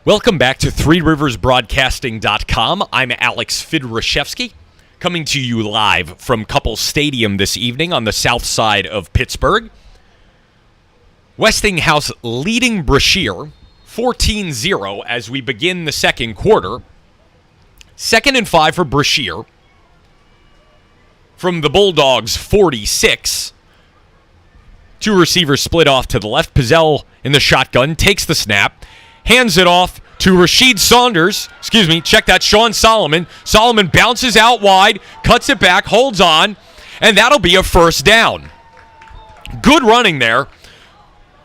Welcome back to ThreeRiversBroadcasting.com. I'm Alex Fidrashevsky, coming to you live from Couples Stadium this evening on the south side of Pittsburgh. Westinghouse leading Brashear 14-0 as we begin the second quarter. 2nd and 5 for Brashear from the Bulldogs' 46. Two receivers split off to the left. Pizzell in the shotgun takes the snap, hands it off to Rasheed Saunders. Check that, Sean Solomon. Solomon bounces out wide, cuts it back, holds on, and that'll be a first down. Good running there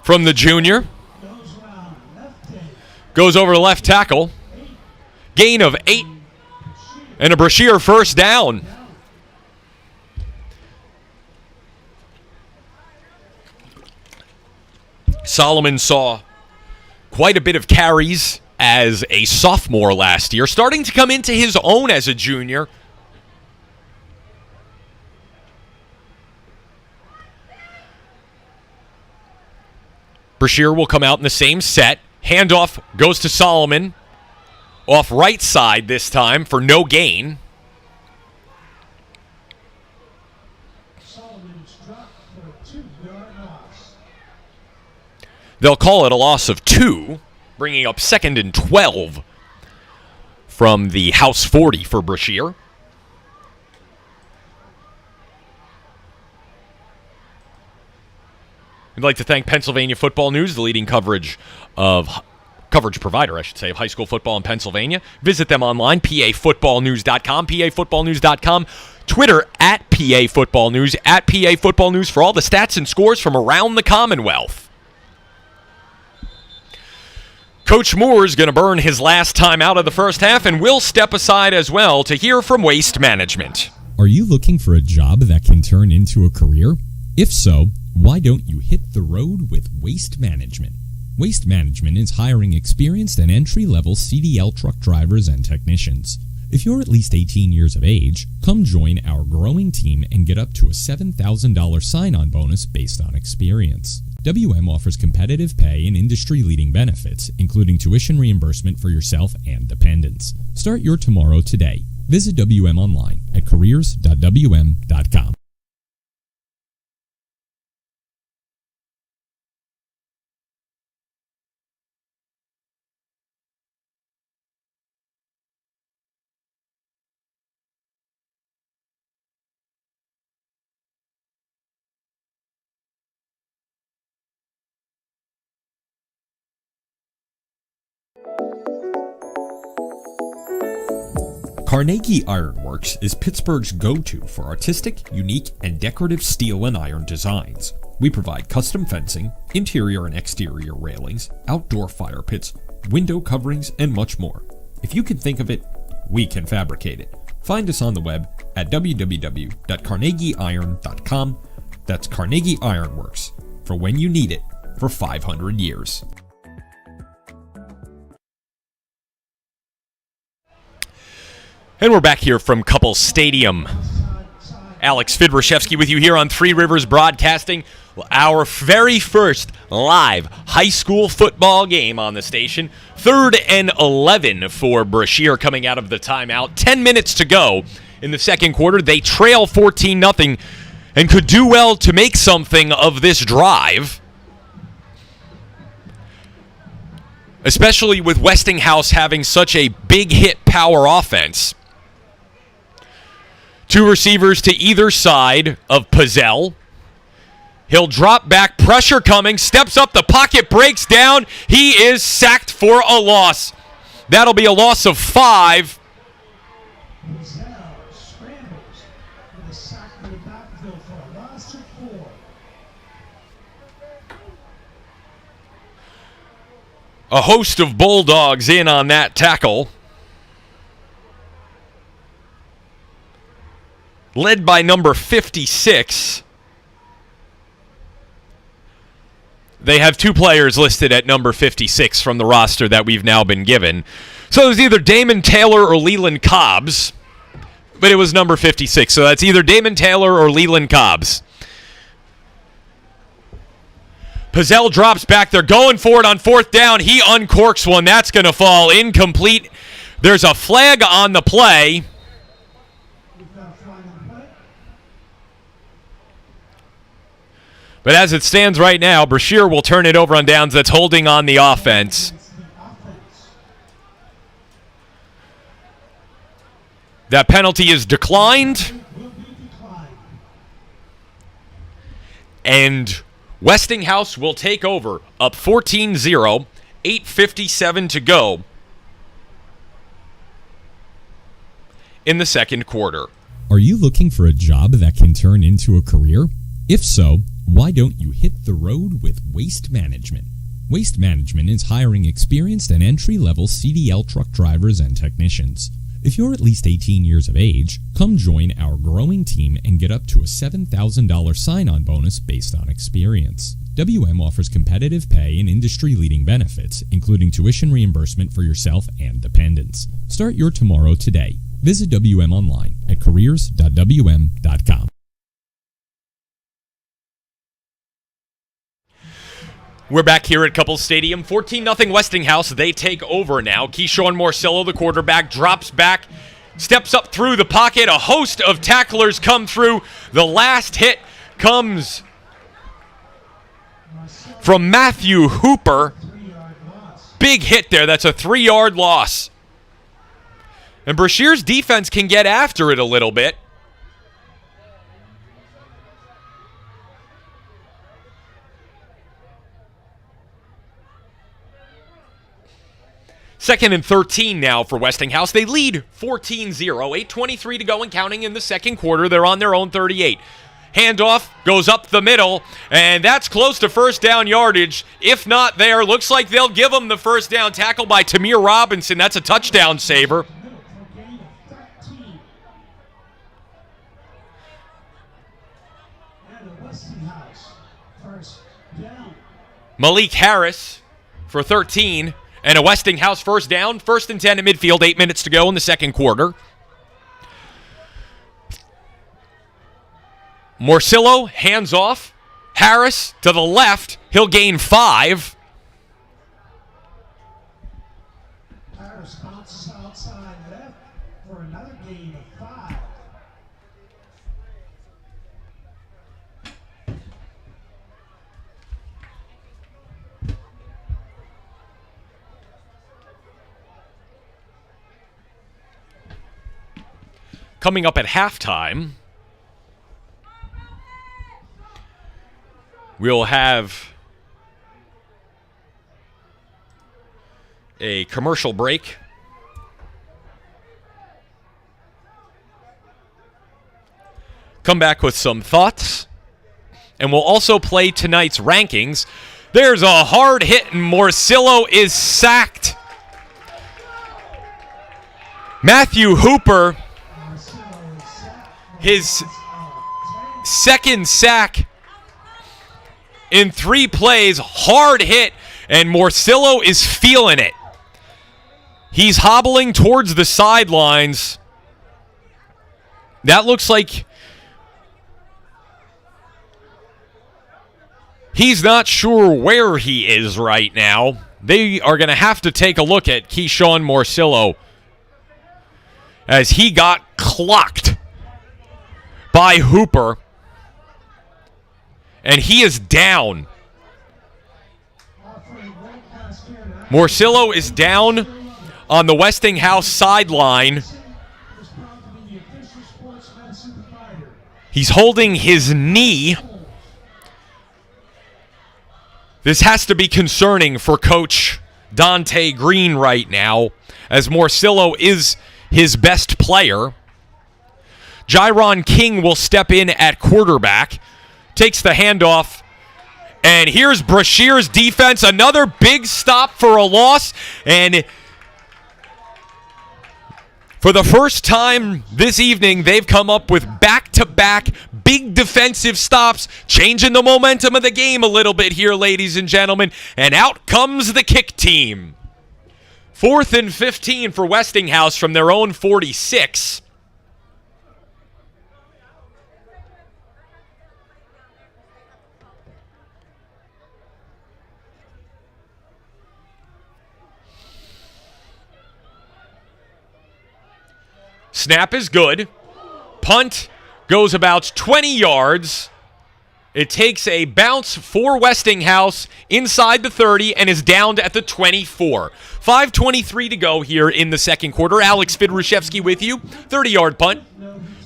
from the junior. Goes over the left tackle. Gain of 8 and a Brashear first down. Solomon saw quite a bit of carries as a sophomore last year, starting to come into his own as a junior. Brashear will come out in the same set. Handoff goes to Solomon. Off right side this time for no gain. They'll call it a loss of 2, bringing up 2nd and 12 from the house 40 for Brashear. We'd like to thank Pennsylvania Football News, the leading coverage provider, of high school football in Pennsylvania. Visit them online, pafootballnews.com, pafootballnews.com. Twitter at pafootballnews, at pafootballnews for all the stats and scores from around the Commonwealth. Coach Moore is going to burn his last time out of the first half, and we'll step aside as well to hear from Waste Management. Are you looking for a job that can turn into a career? If so, why don't you hit the road with Waste Management? Waste Management is hiring experienced and entry-level CDL truck drivers and technicians. If you're at least 18 years of age, come join our growing team and get up to a $7,000 sign-on bonus based on experience. WM offers competitive pay and industry-leading benefits, including tuition reimbursement for yourself and dependents. Start your tomorrow today. Visit WM online at careers.wm.com. Carnegie Ironworks is Pittsburgh's go-to for artistic, unique, and decorative steel and iron designs. We provide custom fencing, interior and exterior railings, outdoor fire pits, window coverings, and much more. If you can think of it, we can fabricate it. Find us on the web at www.carnegieiron.com. That's Carnegie Ironworks, for when you need it for 500 years. And we're back here from Couples Stadium. Alex Fidrashevsky with you here on Three Rivers Broadcasting. Our very first live high school football game on the station. 3rd and 11 for Brashear coming out of the timeout. 10 minutes to go in the second quarter. They trail 14-0 and could do well to make something of this drive. Especially with Westinghouse having such a big hit power offense. Two receivers to either side of Pizzell. He'll drop back, pressure coming, steps up, the pocket breaks down. He is sacked for a loss. That'll be a loss of 5. A host of Bulldogs in on that tackle. Led by number 56. They have two players listed at number 56 from the roster that we've now been given. So it was either Damon Taylor or Leland Cobbs, but it was number 56. So that's either Damon Taylor or Leland Cobbs. Pizzell drops back. They're going for it on fourth down. He uncorks one. That's going to fall incomplete. There's a flag on the play. But as it stands right now, Brashear will turn it over on downs. That's holding on the offense. That penalty is declined. And Westinghouse will take over, up 14-0, 8:57 to go in the second quarter. Are you looking for a job that can turn into a career? If so, why don't you hit the road with Waste Management? Waste Management is hiring experienced and entry-level CDL truck drivers and technicians. If you're at least 18 years of age, come join our growing team and get up to a $7,000 sign-on bonus based on experience. WM offers competitive pay and industry-leading benefits, including tuition reimbursement for yourself and dependents. Start your tomorrow today. Visit WM online at careers.wm.com. We're back here at Couples Stadium. 14-0 Westinghouse. They take over now. Keyshawn Morcillo, the quarterback, drops back, steps up through the pocket. A host of tacklers come through. The last hit comes from Matthew Hooper. Big hit there. That's a 3-yard loss. And Brashear's defense can get after it a little bit. Second and 13 now for Westinghouse. They lead 14-0, 8:23 to go and counting in the second quarter. They're on their own 38. Handoff goes up the middle, and that's close to first down yardage. If not there, looks like they'll give them the first down. Tackle by Tamir Robinson. That's a touchdown saver. Malik Harris for 13. And a Westinghouse first down, 1st and 10 at midfield, 8 minutes to go in the second quarter. Morcillo, hands off. Harris to the left. He'll gain 5. Harris bounces outside left for another gain of 5. Coming up at halftime, we'll have a commercial break. Come back with some thoughts, and we'll also play tonight's rankings. There's a hard hit, and Morcillo is sacked. Matthew Hooper, his second sack in 3 plays, hard hit, and Morcillo is feeling it. He's hobbling towards the sidelines. That looks like he's not sure where he is right now. They are going to have to take a look at Keyshawn Morcillo as he got clocked by Hooper, and he is down. Morcillo is down on the Westinghouse sideline. He's holding his knee. This has to be concerning for Coach Dante Green right now, as Morcillo is his best player. Jyron King will step in at quarterback, takes the handoff, and here's Brashear's defense. Another big stop for a loss, and for the first time this evening, they've come up with back-to-back big defensive stops, changing the momentum of the game a little bit here, ladies and gentlemen, and out comes the kick team. 4th and 15 for Westinghouse from their own 46. Snap is good. Punt goes about 20 yards. It takes a bounce for Westinghouse inside the 30 and is downed at the 24. 5:23 to go here in the second quarter. Alex Fidrushevsky with you. 30-yard punt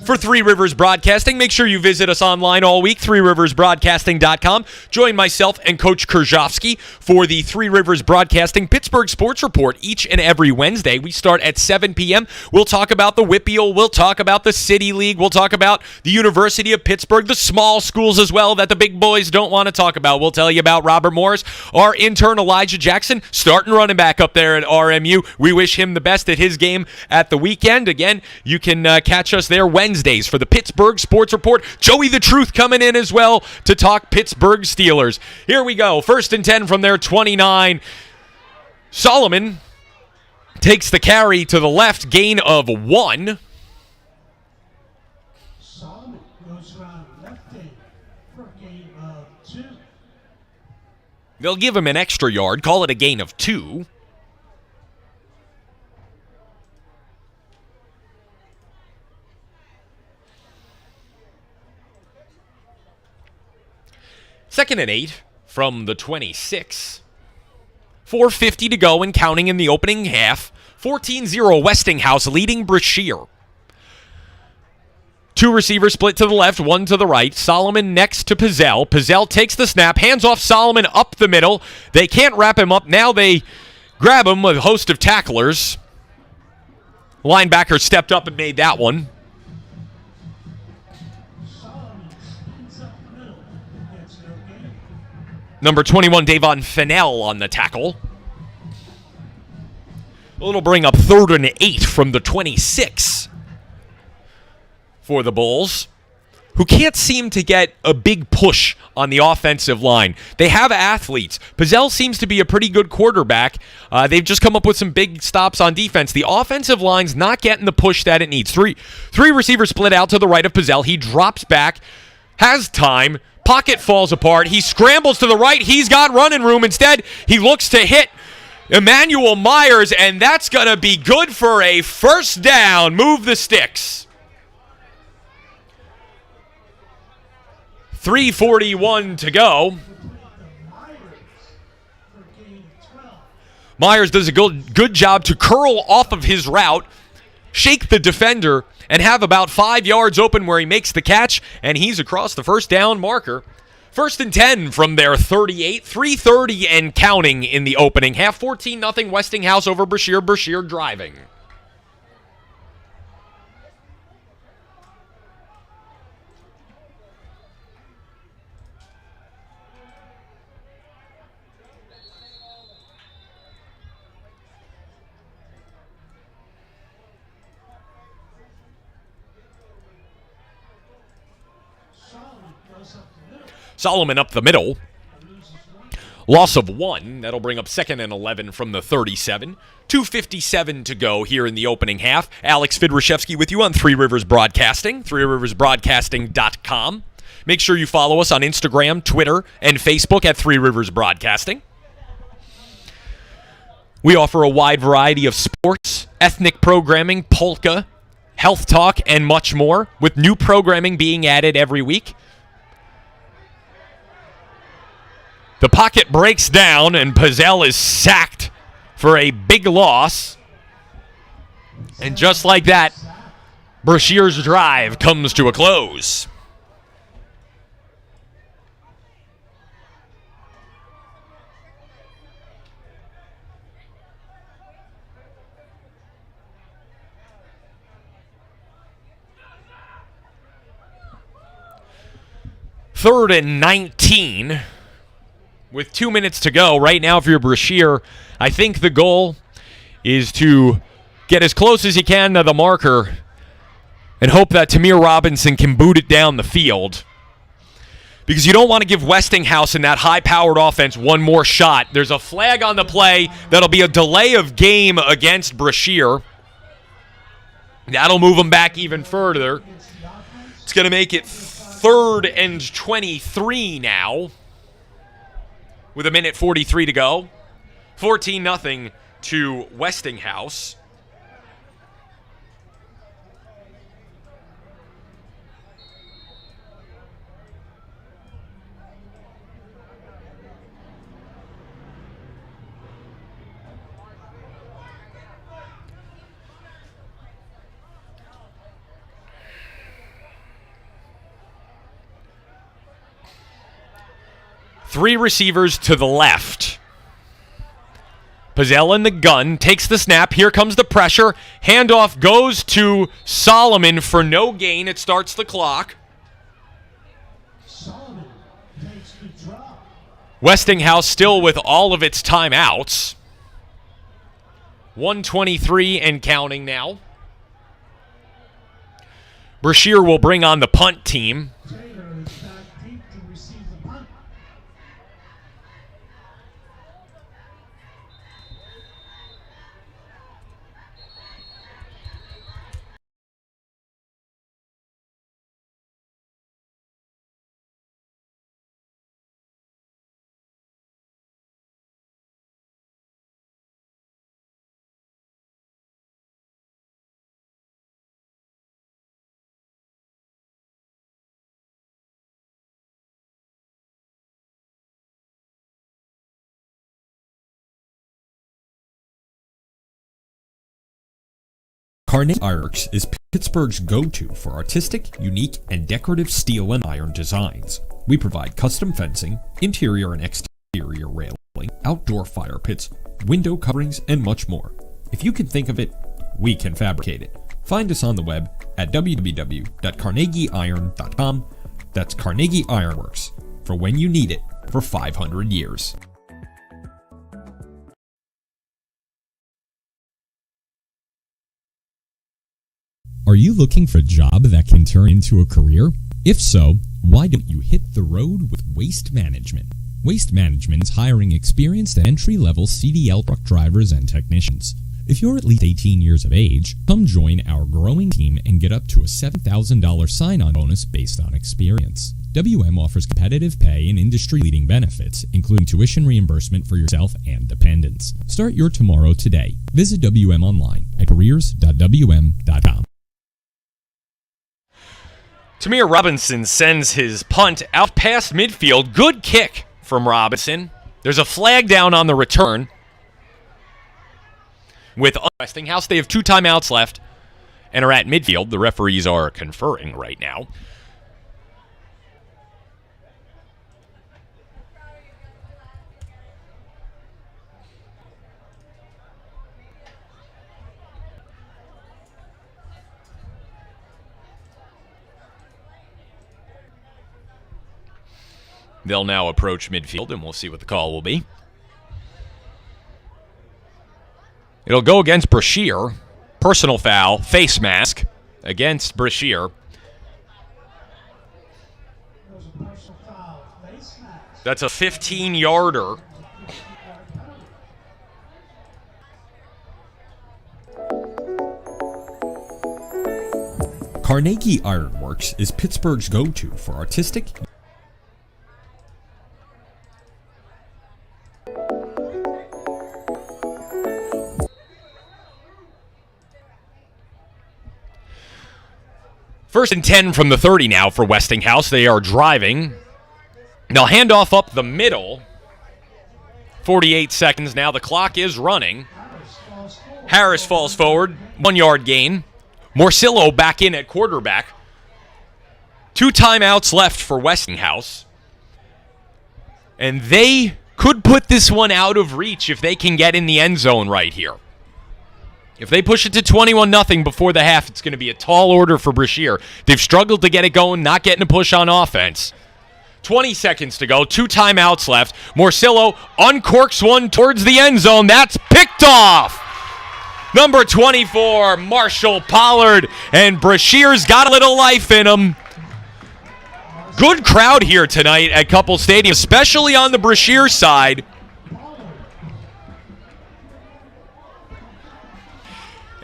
for Three Rivers Broadcasting. Make sure you visit us online all week, threeriversbroadcasting.com. Join myself and Coach Kurzhofsky for the Three Rivers Broadcasting Pittsburgh Sports Report each and every Wednesday. We start at 7 p.m. We'll talk about the WPIAL. We'll talk about the City League. We'll talk about the University of Pittsburgh, the small schools as well that the big boys don't want to talk about. We'll tell you about Robert Morris, our intern Elijah Jackson, starting running back up there at RMU. We wish him the best at his game at the weekend. Again, you can catch us there Wednesdays for the Pittsburgh Sports Report. Joey the Truth coming in as well to talk Pittsburgh Steelers. Here we go. 1st and 10 from their 29. Solomon takes the carry to the left, gain of 1. Solomon goes around left end for a gain of 2. They'll give him an extra yard, call it a gain of 2. Second and 8 from the 26. 4:50 to go and counting in the opening half. 14-0 Westinghouse leading Brashear. 2 receivers split to the left, 1 to the right. Solomon next to Pizzell. Pizzell takes the snap, hands off Solomon up the middle. They can't wrap him up. Now they grab him with a host of tacklers. Linebacker stepped up and made that one. Number 21, Davon Fennell on the tackle. It'll bring up 3rd and 8 from the 26 for the Bulls, who can't seem to get a big push on the offensive line. They have athletes. Pizzell seems to be a pretty good quarterback. They've just come up with some big stops on defense. The offensive line's not getting the push that it needs. Three receivers split out to the right of Pizzell. He drops back, has time. Pocket falls apart. He scrambles to the right. He's got running room. Instead, he looks to hit Emmanuel Myers, and that's going to be good for a first down. Move the sticks. 3:41 to go. Myers does a good job to curl off of his route, shake the defender, and have about 5 yards open where he makes the catch, and he's across the first down marker. 1st and 10 from their 38, 3:30 and counting in the opening half. 14-0 Westinghouse over Brashear. Brashear driving. Solomon up the middle. Loss of 1. That'll bring up 2nd and 11 from the 37. 2:57 to go here in the opening half. Alex Fidrushevsky with you on Three Rivers Broadcasting, threeriversbroadcasting.com. Make sure you follow us on Instagram, Twitter, and Facebook at Three Rivers Broadcasting. We offer a wide variety of sports, ethnic programming, polka, health talk, and much more, with new programming being added every week. The pocket breaks down, and Pizzell is sacked for a big loss. And just like that, Brashear's drive comes to a close. Third and 19. With 2 minutes to go, right now if you're Brashear, I think the goal is to get as close as you can to the marker and hope that Tamir Robinson can boot it down the field. Because you don't want to give Westinghouse and that high-powered offense one more shot. There's a flag on the play. That'll be a delay of game against Brashear. That'll move them back even further. It's going to make it 3rd and 23 now, with 1:43 to go. 14-0 to Westinghouse. Three receivers to the left. Pizzell in the gun, takes the snap. Here comes the pressure. Handoff goes to Solomon for no gain. It starts the clock. Solomon takes the drop. Westinghouse still with all of its timeouts. 1:23 and counting now. Brashear will bring on the punt team. Taylor is back deep to receive the punt. Carnegie Ironworks is Pittsburgh's go-to for artistic, unique, and decorative steel and iron designs. We provide custom fencing, interior and exterior railing, outdoor fire pits, window coverings, and much more. If you can think of it, we can fabricate it. Find us on the web at www.carnegieiron.com. That's Carnegie Ironworks, for when you need it for 500 years. Are you looking for a job that can turn into a career? If so, why don't you hit the road with Waste Management? Waste Management is hiring experienced entry-level CDL truck drivers and technicians. If you're at least 18 years of age, come join our growing team and get up to a $7,000 sign-on bonus based on experience. WM offers competitive pay and industry-leading benefits, including tuition reimbursement for yourself and dependents. Start your tomorrow today. Visit WM online at careers.wm.com. Tamir Robinson sends his punt out past midfield. Good kick from Robinson. There's a flag down on the return. With Westinghouse, they have 2 timeouts left and are at midfield. The referees are conferring right now. They'll now approach midfield, and we'll see what the call will be. It'll go against Brashear. Personal foul, face mask against Brashear. That's a 15-yarder. Carnegie Ironworks is Pittsburgh's go-to for artistic, First and 10 from the 30 now for Westinghouse. They are driving. They'll hand off up the middle. 48 seconds now. The clock is running. Harris falls forward. 1-yard gain. Morcillo back in at quarterback. 2 timeouts left for Westinghouse. And they could put this one out of reach if they can get in the end zone right here. If they push it to 21-0 before the half, it's going to be a tall order for Brashear. They've struggled to get it going, not getting a push on offense. 20 seconds to go, 2 timeouts left. Morcillo uncorks one towards the end zone. That's picked off. Number 24, Marshall Pollard. And Brashear's got a little life in him. Good crowd here tonight at Couple Stadium, especially on the Brashear side.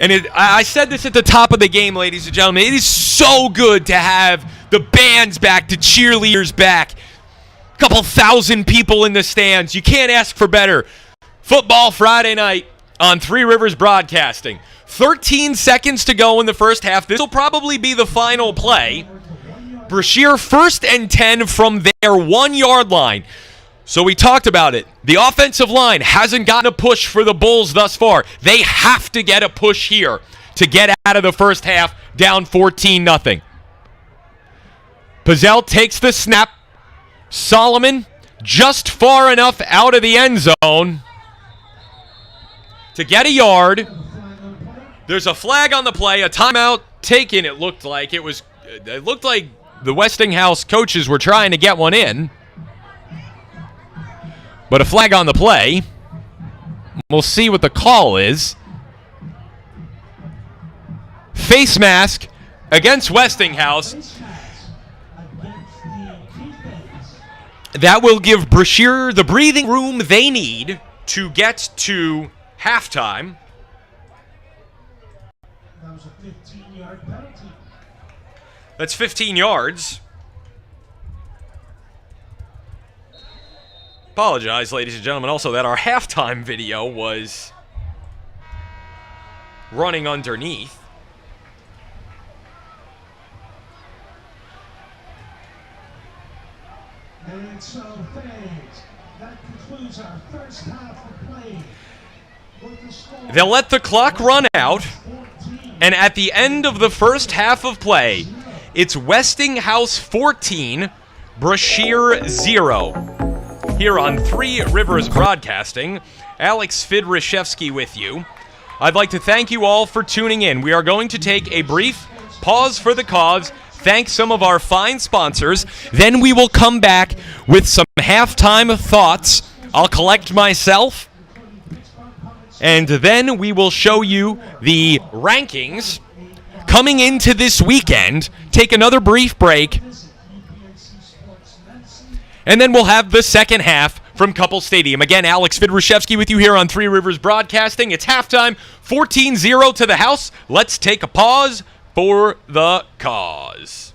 And I said this at the top of the game, ladies and gentlemen. It is so good to have the bands back, the cheerleaders back. A couple thousand people in the stands. You can't ask for better. Football Friday night on Three Rivers Broadcasting. 13 seconds to go in the first half. This will probably be the final play. Brashear 1st and 10 from their 1-yard line. So we talked about it. The offensive line hasn't gotten a push for the Bulls thus far. They have to get a push here to get out of the first half down 14-0. Pizzell takes the snap. Solomon just far enough out of the end zone to get a yard. There's a flag on the play, a timeout taken. It looked like the Westinghouse coaches were trying to get one in. But a flag on the play. We'll see what the call is. Face mask against Westinghouse. That will give Brashear the breathing room they need to get to halftime. That was a 15-yard penalty. That's 15 yards. Apologize, ladies and gentlemen, also that our halftime video was running underneath. And so, fans, that concludes our first half of play. With the score, They'll let the clock run out, 14, and at the end of the first half of play, it's Westinghouse 14, Brashear 0. Here on Three Rivers Broadcasting, Alex Fidrishevsky with you. I'd like to thank you all for tuning in. We are going to take a brief pause for the cause, thank some of our fine sponsors, then we will come back with some halftime thoughts. I'll collect myself, and then we will show you the rankings coming into this weekend, take another brief break, and then we'll have the second half from Couple Stadium. Again, Alex Fidrishevsky with you here on Three Rivers Broadcasting. It's halftime, 14-0 to the house. Let's take a pause for the cause.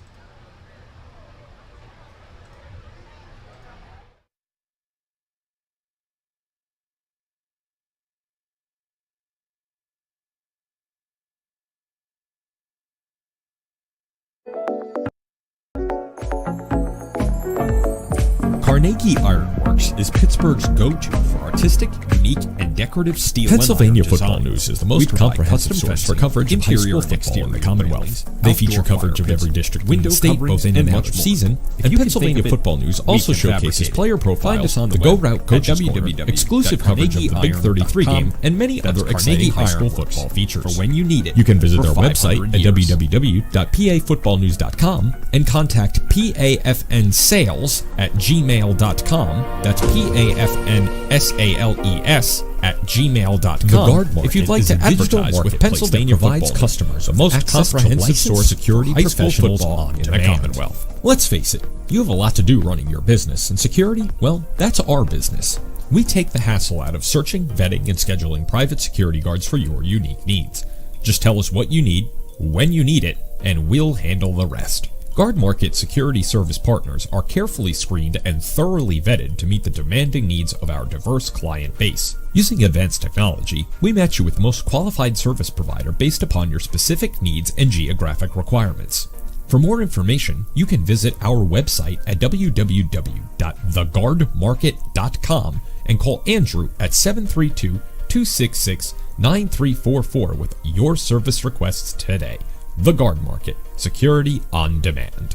Carnegie Ironworks is Pittsburgh's go-to for artistic, unique, and decorative steel. Pennsylvania and iron Football designs. News is the most comprehensive source for coverage of high school football in the Commonwealth. They feature coverage of every district in the state, both in and out of season. And Pennsylvania Football News also showcases player profiles, the Go Route Coaches Corner, exclusive coverage of the Big 33 game, and many other exciting high school football features. For when you need it, you can visit their website at www.pafootballnews.com and contact pafnsales@gmail.com. That's PAFNSALES@gmail.com. The Guard Market if you'd like is to a digital advertise with marketplace Pennsylvania that provides football, customers a most comprehensive source security high school professionals football on in the demand. Commonwealth. Let's face it, you have a lot to do running your business, and security, well, that's our business. We take the hassle out of searching, vetting, and scheduling private security guards for your unique needs. Just tell us what you need, when you need it, and we'll handle the rest. Guard Market security service partners are carefully screened and thoroughly vetted to meet the demanding needs of our diverse client base. Using advanced technology, we match you with the most qualified service provider based upon your specific needs and geographic requirements. For more information, you can visit our website at www.theguardmarket.com and call Andrew at 732-266-9344 with your service requests today. The Guard Market, security on demand.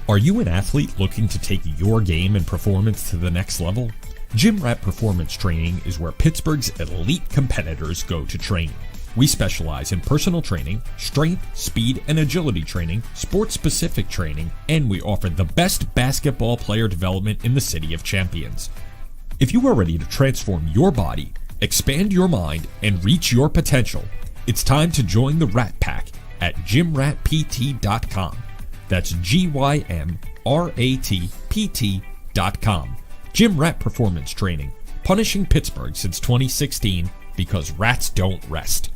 Are you an athlete looking to take your game and performance to the next level? Gym Rat Performance Training is where Pittsburgh's elite competitors go to train. We specialize in personal training, strength, speed, and agility training, sports-specific training, and we offer the best basketball player development in the City of Champions. If you are ready to transform your body, expand your mind, and reach your potential, it's time to join the Rat Pack at gymratpt.com. That's GYMRATPT.com. Gym Rat Performance Training, punishing Pittsburgh since 2016 because rats don't rest.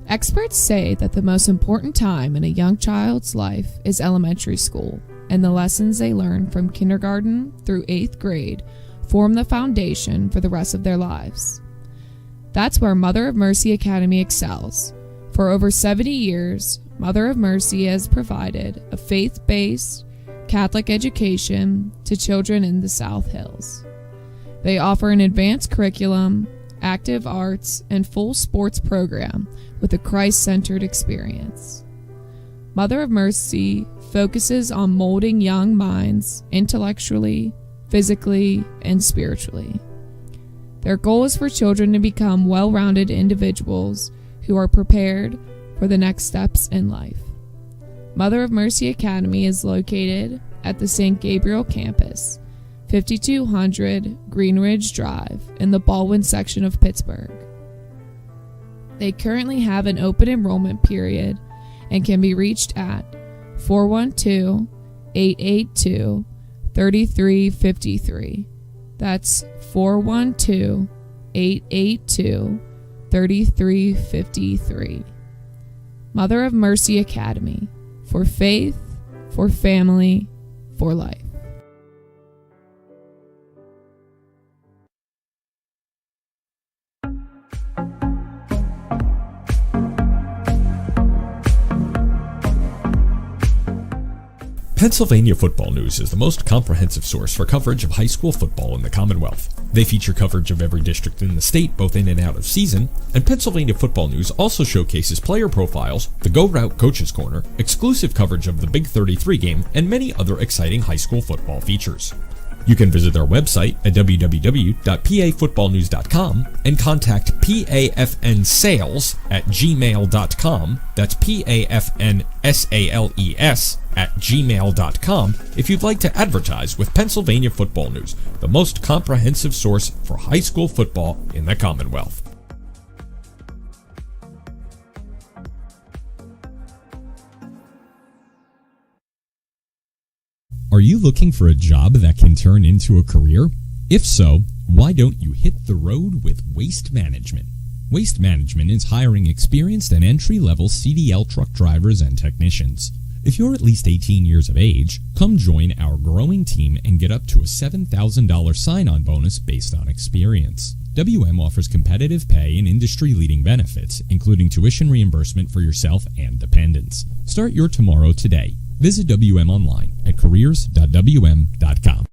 Experts say that the most important time in a young child's life is elementary school, and the lessons they learn from kindergarten through 8th grade form the foundation for the rest of their lives. That's where Mother of Mercy Academy excels. For over 70 years, Mother of Mercy has provided a faith-based Catholic education to children in the South Hills. They offer an advanced curriculum, active arts, and full sports program with a Christ-centered experience. Mother of Mercy focuses on molding young minds intellectually, physically, and spiritually. Their goal is for children to become well-rounded individuals who are prepared for the next steps in life. Mother of Mercy Academy is located at the St. Gabriel campus, 5200 Greenridge Drive in the Baldwin section of Pittsburgh. They currently have an open enrollment period and can be reached at 412-882-3353. That's 412-882-3353. Mother of Mercy Academy, for faith, for family, for life. Pennsylvania Football News is the most comprehensive source for coverage of high school football in the Commonwealth. They feature coverage of every district in the state, both in and out of season, and Pennsylvania Football News also showcases player profiles, the Go Route Coaches Corner, exclusive coverage of the Big 33 game, and many other exciting high school football features. You can visit their website at www.pafootballnews.com and contact pafnsales@gmail.com. That's pafnsales@gmail.com if you'd like to advertise with Pennsylvania Football News, the most comprehensive source for high school football in the Commonwealth. Are you looking for a job that can turn into a career? If so, why don't you hit the road with Waste Management? Waste Management is hiring experienced and entry-level CDL truck drivers and technicians. If you're at least 18 years of age, come join our growing team and get up to a $7,000 sign-on bonus based on experience. WM offers competitive pay and industry-leading benefits, including tuition reimbursement for yourself and dependents. Start your tomorrow today. Visit WM online at careers.wm.com.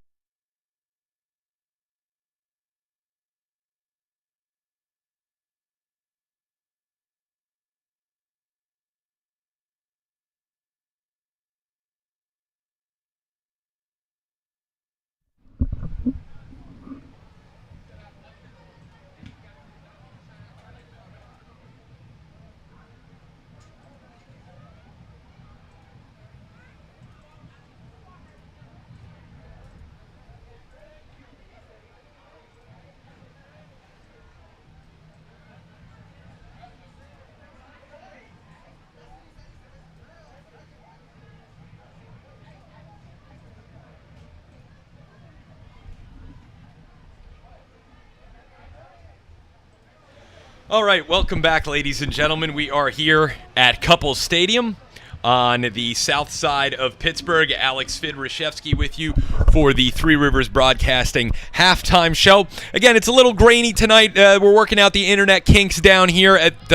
All right, welcome back, ladies and gentlemen. We are here at Couples Stadium on the south side of Pittsburgh. Alex Fidrashevsky with you for the Three Rivers Broadcasting halftime show. Again, it's a little grainy tonight. We're working out the internet kinks down here at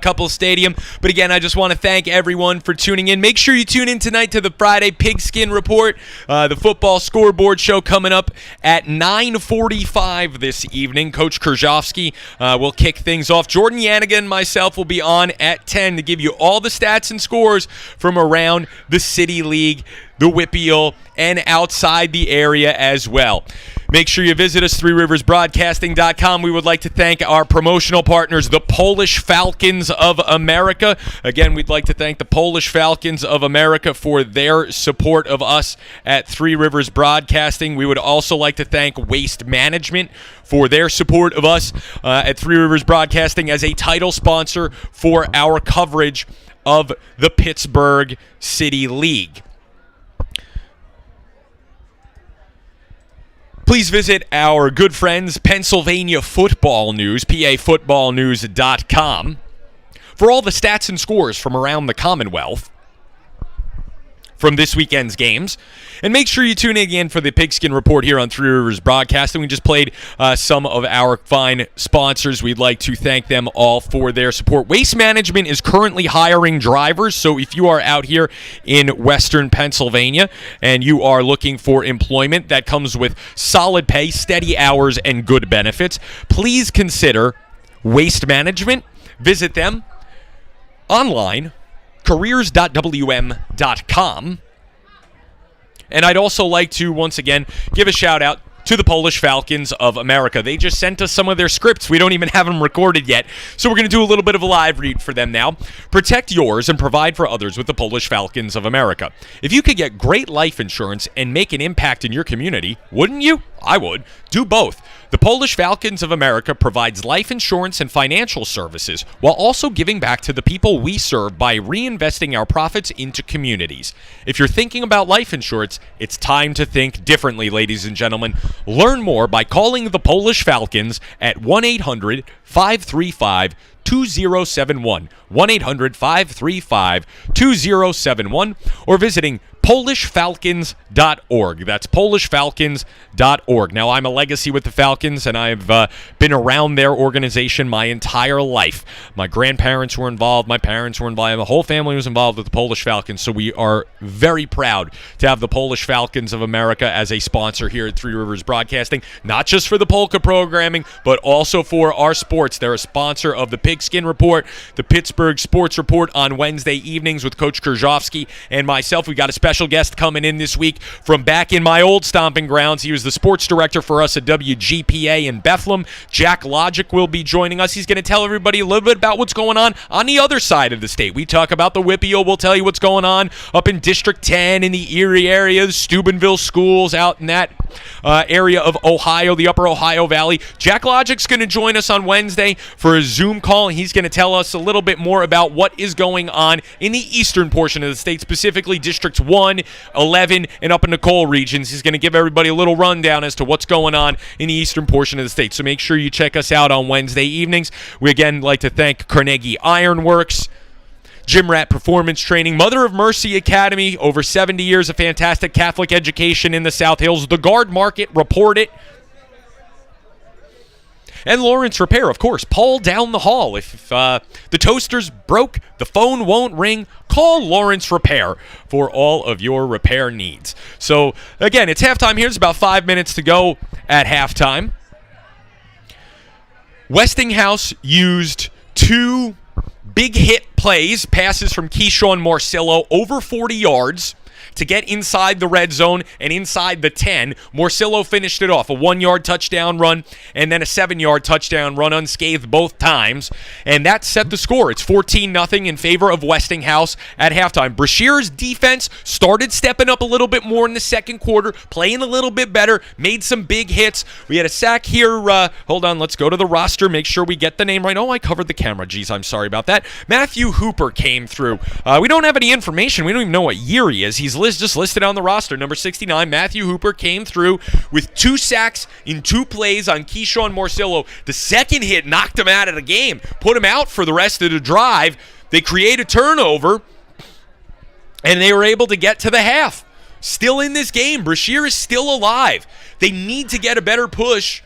Couples Stadium. But again, I just want to thank everyone for tuning in. Make sure you tune in tonight to the Friday Pigskin Report, the football scoreboard show coming up at 9:45 this evening. Coach Krzyzewski will kick things off. Jordan Yaniga and myself will be on at 10 to give you all the stats and scores from around the City League, the WPIAL, and outside the area as well. Make sure you visit us, threeriversbroadcasting.com. We would like to thank our promotional partners, the Polish Falcons of America. Again, we'd like to thank the Polish Falcons of America for their support of us at Three Rivers Broadcasting. We would also like to thank Waste Management for their support of us at Three Rivers Broadcasting as a title sponsor for our coverage of the Pittsburgh City League. Please visit our good friends, Pennsylvania Football News, pafootballnews.com, for all the stats and scores from around the Commonwealth. from this weekend's games. And make sure you tune in again for the Pigskin Report here on Three Rivers Broadcasting. We just played some of our fine sponsors. We'd like to thank them all for their support. Waste Management is currently hiring drivers, so if you are out here in Western Pennsylvania and you are looking for employment that comes with solid pay, steady hours, and good benefits, please consider Waste Management. Visit them online, careers.wm.com. And I'd also like to, once again, give a shout-out to the Polish Falcons of America. They just sent us some of their scripts. We don't even have them recorded yet, so we're going to do a little bit of a live read for them now. Protect yours and provide for others with the Polish Falcons of America. If you could get great life insurance and make an impact in your community, wouldn't you? I would. Do both. The Polish Falcons of America provides life insurance and financial services while also giving back to the people we serve by reinvesting our profits into communities. If you're thinking about life insurance, it's time to think differently, ladies and gentlemen. Learn more by calling the Polish Falcons at 1-800-535-2071, 1-800-535-2071, or visiting PolishFalcons.org. That's PolishFalcons.org. Now, I'm a legacy with the Falcons, and I've been around their organization my entire life. My grandparents were involved. My parents were involved. The whole family was involved with the Polish Falcons, so we are very proud to have the Polish Falcons of America as a sponsor here at Three Rivers Broadcasting, not just for the polka programming, but also for our sports. They're a sponsor of the Pigskin Report, the Pittsburgh Sports Report on Wednesday evenings with Coach Krzyzewski and myself. We got a special guest coming in this week from back in my old stomping grounds. He was the sports director for us at WGPA in Bethlehem. Jack Logic will be joining us. He's going to tell everybody a little bit about what's going on the other side of the state. We talk about the WIPIO. We'll tell you what's going on up in District 10 in the Erie area, the Steubenville schools out in that area of Ohio, the upper Ohio Valley. Jack Logic's going to join us on Wednesday for a Zoom call. He's going to tell us a little bit more about what is going on in the eastern portion of the state, specifically Districts 1, 11, and up in the coal regions. He's going to give everybody a little rundown as to what's going on in the eastern portion of the state. So make sure you check us out on Wednesday evenings. We again like to thank Carnegie Ironworks, Gym Rat Performance Training, Mother of Mercy Academy, over 70 years of fantastic Catholic education in the South Hills, The Guard Market, Report It, and Lawrence Repair, of course. Paul down the hall. If the toaster's broke, the phone won't ring, call Lawrence Repair for all of your repair needs. So, again, it's halftime here. There's about 5 minutes to go at halftime. Westinghouse used two big hit plays, passes from Keyshawn Marcillo over 40 yards to get inside the red zone and inside the 10. Marcillo finished it off, a 1-yard touchdown run and then a 7-yard touchdown run unscathed both times, and that set the score. It's 14-0 in favor of Westinghouse at halftime. Brashear's defense started stepping up a little bit more in the second quarter, playing a little bit better, made some big hits. We had a sack here. Hold on, let's go to the roster, make sure we get the name right. Oh, I covered the camera. Geez, I'm sorry about that. Matthew Hooper came through. We don't have any information. We don't even know what year he is. He's just listed on the roster. Number 69, Matthew Hooper, came through with 2 sacks in 2 plays on Keyshawn Marcillo. The second hit knocked him out of the game, put him out for the rest of the drive. They create a turnover, and they were able to get to the half. Still in this game. Brashear is still alive. They need to get a better push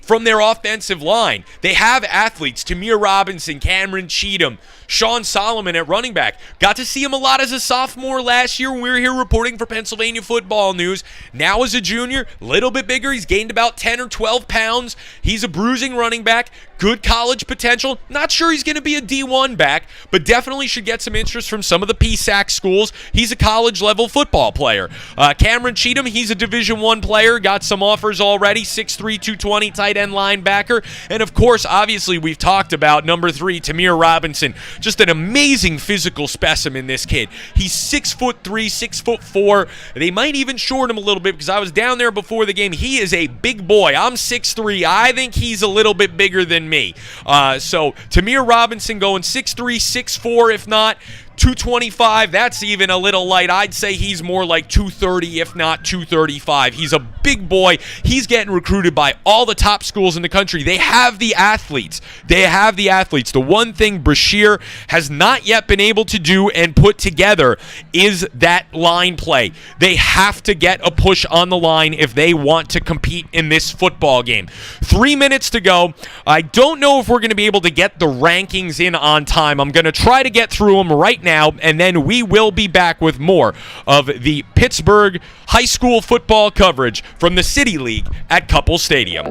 from their offensive line. They have athletes, Tamir Robinson, Cameron Cheatham, Sean Solomon at running back. Got to see him a lot as a sophomore last year when we were here reporting for Pennsylvania Football News. Now as a junior, a little bit bigger. He's gained about 10 or 12 pounds. He's a bruising running back. Good college potential. Not sure he's going to be a D1 back, but definitely should get some interest from some of the PSAC schools. He's a college-level football player. Cameron Cheatham, he's a Division I player. Got some offers already. 6'3", 220 tight end linebacker. And, of course, obviously, we've talked about number 3, Tamir Robinson. Just an amazing physical specimen, this kid. He's 6'3", 6'4". They might even short him a little bit because I was down there before the game. He is a big boy. I'm 6'3". I think he's a little bit bigger than me. So Tamir Robinson going 6'3", 6'4", if not. 225, that's even a little light. I'd say he's more like 230, if not 235. He's a big boy. He's getting recruited by all the top schools in the country. They have the athletes. The one thing Brashear has not yet been able to do and put together is that line play. They have to get a push on the line if they want to compete in this football game. 3 minutes to go. I don't know if we're going to be able to get the rankings in on time. I'm going to try to get through them right now, and then we will be back with more of the Pittsburgh high school football coverage from the City League at Couple Stadium.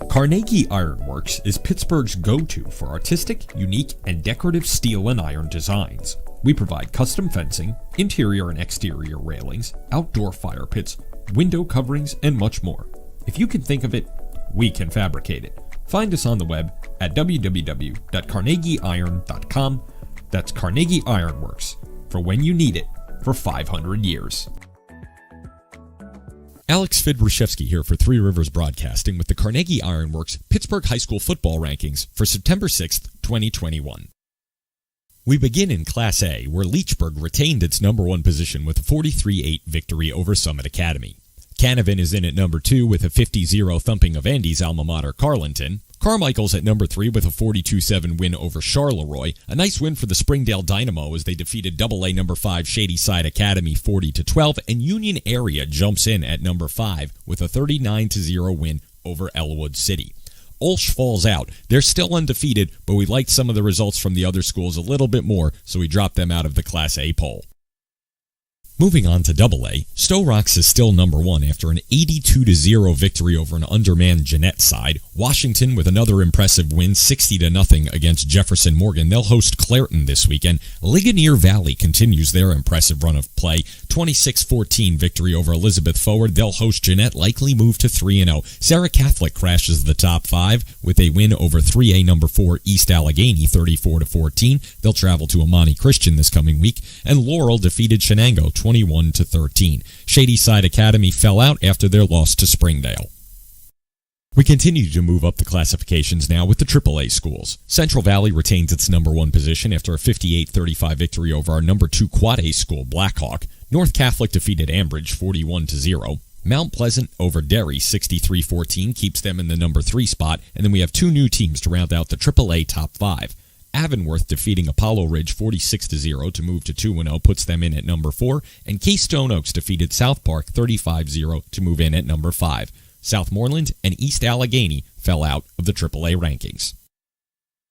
Carnegie Ironworks is Pittsburgh's go-to for artistic, unique, and decorative steel and iron designs. We provide custom fencing, interior and exterior railings, outdoor fire pits, window coverings, and much more. If you can think of it, we can fabricate it. Find us on the web at www.carnegieiron.com. That's Carnegie Ironworks, for when you need it, for 500 years. Alex Fidrashevsky here for Three Rivers Broadcasting with the Carnegie Ironworks Pittsburgh High School Football Rankings for September 6th, 2021. We begin in Class A, where Leechburg retained its number one position with a 43-8 victory over Summit Academy. Canavan is in at number 2 with a 50-0 thumping of Andy's alma mater, Carlinton. Carmichael's at number 3 with a 42-7 win over Charleroi. A nice win for the Springdale Dynamo as they defeated AA number 5 Shadyside Academy 40-12. And Union Area jumps in at number 5 with a 39-0 win over Elwood City. Olsh falls out. They're still undefeated, but we liked some of the results from the other schools a little bit more, so we dropped them out of the Class A poll. Moving on to AA, Stowe Rocks is still number 1 after an 82-0 victory over an undermanned Jeanette side. Washington with another impressive win, 60-0 against Jefferson Morgan. They'll host Clairton this weekend. Ligonier Valley continues their impressive run of play. 26-14 victory over Elizabeth Forward. They'll host Jeanette, likely move to 3-0. Sarah Catholic crashes the top 5 with a win over 3A number 4 East Allegheny, 34-14. They'll travel to Amani Christian this coming week. And Laurel defeated Shenango, 21-13. Shadyside Academy fell out after their loss to Springdale. We continue to move up the classifications now with the AAA schools. Central Valley retains its number 1 position after a 58-35 victory over our number 2 Quad A school, Blackhawk. North Catholic defeated Ambridge 41-0. Mount Pleasant over Derry 63-14 keeps them in the number 3 spot, and then we have 2 new teams to round out the AAA top 5. Avonworth defeating Apollo Ridge 46-0 to move to 2-0 puts them in at number 4, and Keystone Oaks defeated South Park 35-0 to move in at number 5. Southmoreland and East Allegheny fell out of the AAA rankings.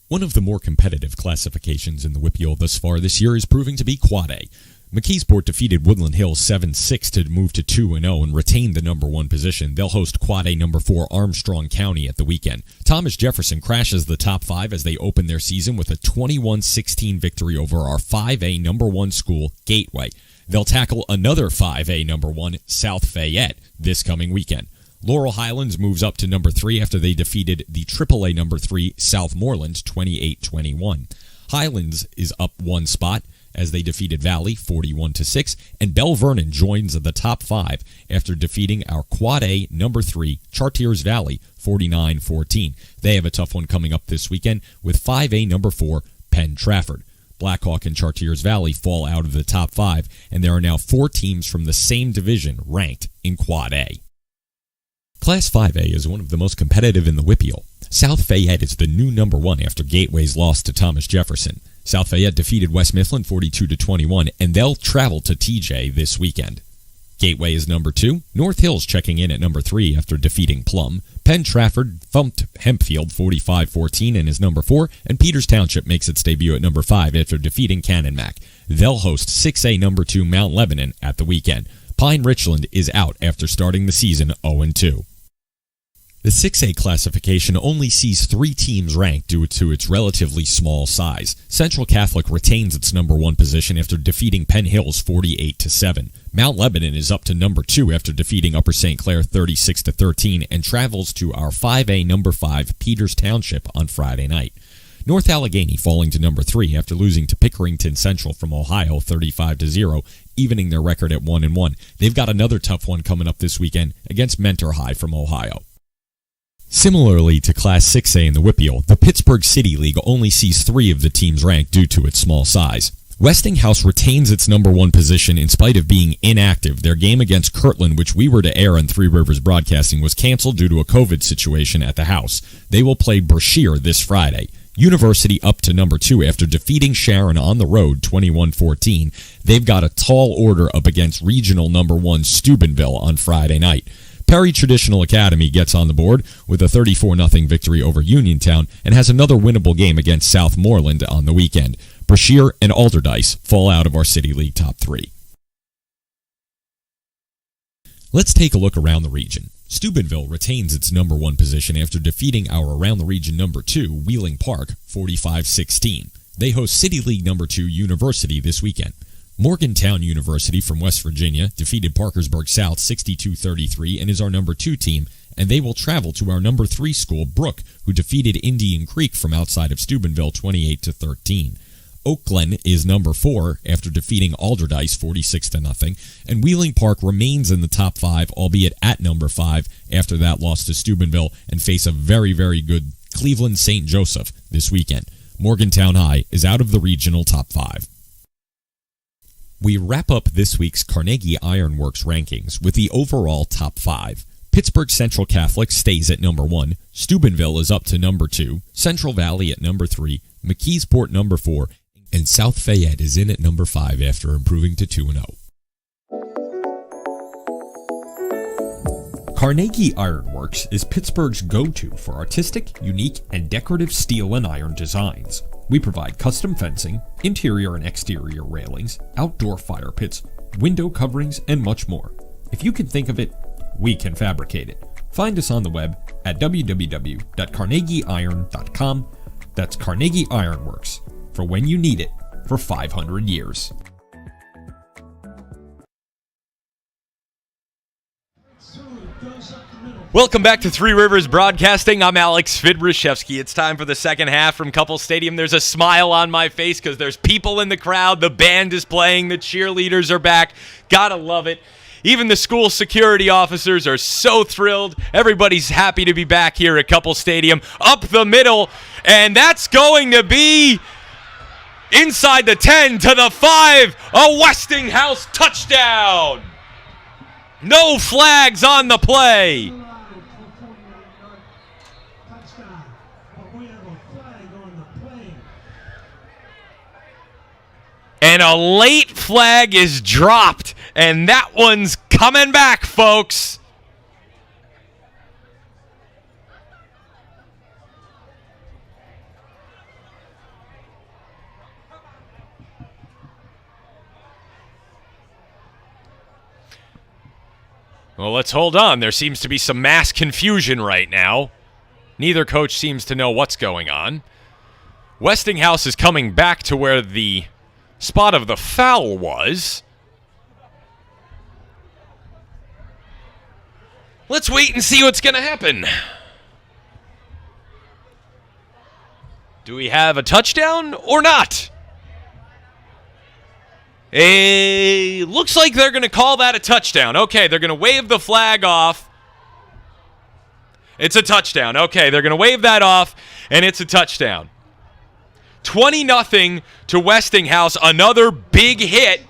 One of the more competitive classifications in the WPIAL thus far this year is proving to be Quad A. McKeesport defeated Woodland Hills 7-6 to move to 2-0 and retain the number 1 position. They'll host Quad A number 4 Armstrong County at the weekend. Thomas Jefferson crashes the top 5 as they open their season with a 21-16 victory over our 5A number 1 school, Gateway. They'll tackle another 5A number 1, South Fayette, this coming weekend. Laurel Highlands moves up to number 3 after they defeated the AAA number 3 Southmoreland 28-21. Highlands is up 1 spot as they defeated Valley 41-6, and Bell Vernon joins the top 5 after defeating our Quad A number 3 Chartiers Valley 49-14. They have a tough one coming up this weekend with 5A number 4 Penn Trafford. Blackhawk and Chartiers Valley fall out of the top 5, and there are now 4 teams from the same division ranked in Quad A. Class 5A is one of the most competitive in the WPIAL. South Fayette is the new number 1 after Gateway's loss to Thomas Jefferson. South Fayette defeated West Mifflin 42-21, and they'll travel to TJ this weekend. Gateway is number 2. North Hills checking in at number 3 after defeating Plum. Penn Trafford thumped Hempfield 45-14 and is number 4, and Peters Township makes its debut at number 5 after defeating Cannonmac. They'll host 6A number 2 Mount Lebanon at the weekend. Pine Richland is out after starting the season 0-2. The 6A classification only sees 3 teams ranked due to its relatively small size. Central Catholic retains its number 1 position after defeating Penn Hills 48-7. Mount Lebanon is up to number 2 after defeating Upper St. Clair 36-13 and travels to our 5A number 5 Peters Township on Friday night. North Allegheny falling to number 3 after losing to Pickerington Central from Ohio 35-0, evening their record at 1-1. They've got another tough one coming up this weekend against Mentor High from Ohio. Similarly to Class 6A in the WPIAL, the Pittsburgh City League only sees 3 of the teams ranked due to its small size. Westinghouse retains its number 1 position in spite of being inactive. Their game against Kirtland, which we were to air on Three Rivers Broadcasting, was canceled due to a COVID situation at the house. They will play Brashear this Friday. University up to number 2 after defeating Sharon on the road 21-14. They've got a tall order up against regional number 1 Steubenville on Friday night. Perry Traditional Academy gets on the board with a 34-0 victory over Uniontown and has another winnable game against Southmoreland on the weekend. Brashear and Alderdice fall out of our City League top 3. Let's take a look around the region. Steubenville retains its number 1 position after defeating our around the region number 2, Wheeling Park, 45-16. They host City League number 2 University this weekend. Morgantown University from West Virginia defeated Parkersburg South 62-33 and is our number 2 team, and they will travel to our number 3 school, Brook, who defeated Indian Creek from outside of Steubenville 28-13. Oak Glen is number 4 after defeating Alderdice 46-0, and Wheeling Park remains in the top 5, albeit at number 5 after that loss to Steubenville, and face a very, very good Cleveland St. Joseph this weekend. Morgantown High is out of the regional top 5. We wrap up this week's Carnegie Ironworks rankings with the overall top 5. Pittsburgh Central Catholic stays at number 1, Steubenville is up to number 2, Central Valley at number 3, McKeesport number 4, and South Fayette is in at number 5 after improving to 2-0. Carnegie Ironworks is Pittsburgh's go-to for artistic, unique, and decorative steel and iron designs. We provide custom fencing, interior and exterior railings, outdoor fire pits, window coverings, and much more. If you can think of it, we can fabricate it. Find us on the web at www.carnegieiron.com. That's Carnegie Ironworks, for when you need it for 500 years. Welcome back to Three Rivers Broadcasting. I'm Alex Vidrishevsky. It's time for the second half from Couple Stadium. There's a smile on my face because there's people in the crowd. The band is playing. The cheerleaders are back. Gotta love it. Even the school security officers are so thrilled. Everybody's happy to be back here at Couple Stadium. Up the middle, and that's going to be inside the 10 to the 5. A Westinghouse touchdown. No flags on the play. And a late flag is dropped, and that one's coming back, folks. Well, let's hold on. There seems to be some mass confusion right now. Neither coach seems to know what's going on. Westinghouse is coming back to where the spot of the foul was. Let's wait and see what's going to happen. Do we have a touchdown or not? Looks like they're going to call that a touchdown. Okay, they're going to wave the flag off. It's a touchdown. Okay, they're going to wave that off, and it's a touchdown. 20-0 to Westinghouse. Another big hit.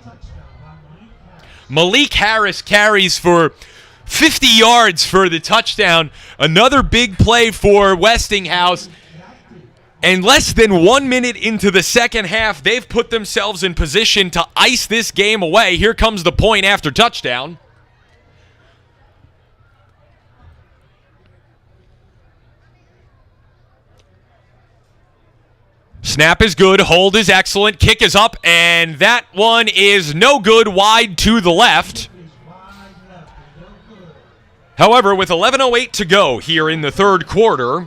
Malik Harris carries for 50 yards for the touchdown. Another big play for Westinghouse. And less than 1 minute into the second half, they've put themselves in position to ice this game away. Here comes the point after touchdown. Snap is good, hold is excellent, kick is up, and that one is no good, wide to the left. However, with 11:08 to go here in the third quarter,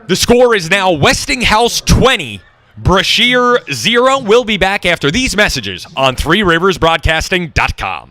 the score is now Westinghouse 20, Brashear 0. We'll be back after these messages on ThreeRiversBroadcasting.com.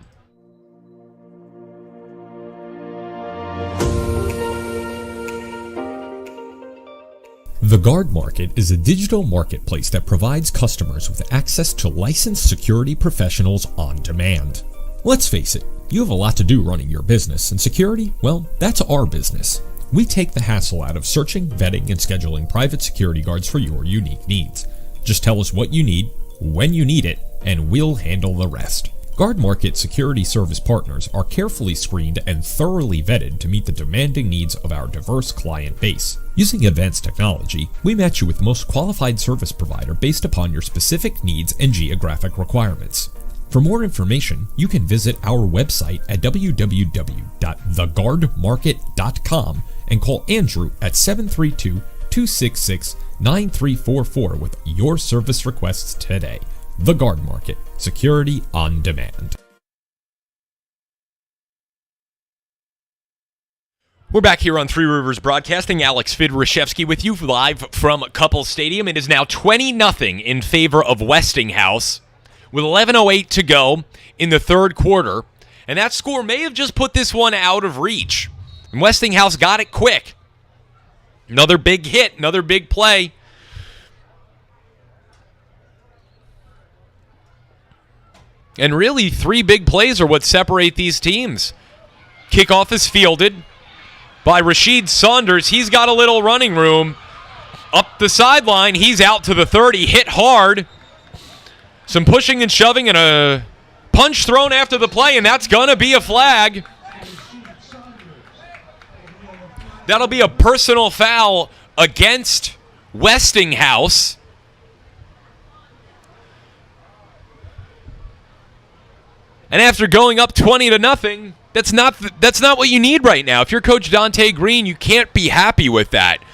The Guard Market is a digital marketplace that provides customers with access to licensed security professionals on demand. Let's face it, You have a lot to do running your business, and security, well, that's our business. We take the hassle out of searching, vetting, and scheduling private security guards for your unique needs. Just tell us what you need, when you need it, and we'll handle the rest. Guard Market Security Service partners are carefully screened and thoroughly vetted to meet the demanding needs of our diverse client base. Using advanced technology, we match you with the most qualified service provider based upon your specific needs and geographic requirements. For more information, you can visit our website at www.theguardmarket.com and call Andrew at 732-266-9344 with your service requests today. The Guard Market, security on demand. We're back here on Three Rivers Broadcasting. Alex Fidrishevsky with you live from Couple Stadium. It is now 20-0 in favor of Westinghouse with 11:08 to go in the third quarter. And that score may have just put this one out of reach. And Westinghouse got it quick. Another big hit, another big play. And really, three big plays are what separate these teams. Kickoff is fielded by Rashid Saunders. He's got a little running room. Up the sideline, he's out to the 30, hit hard. Some pushing and shoving and a punch thrown after the play, and that's going to be a flag. That'll be a personal foul against Westinghouse. And after going up 20-0, that's not what you need right now. If you're Coach Dante Green, you can't be happy with that.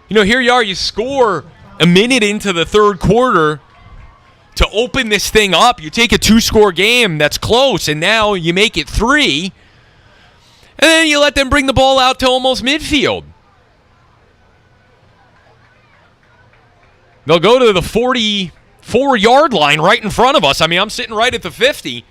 You know, here you are, you score a minute into the third quarter to open this thing up. You take a two-score game that's close, and now you make it 3. And then you let them bring the ball out to almost midfield. They'll go to the 44-yard line right in front of us. I mean, I'm sitting right at the 50.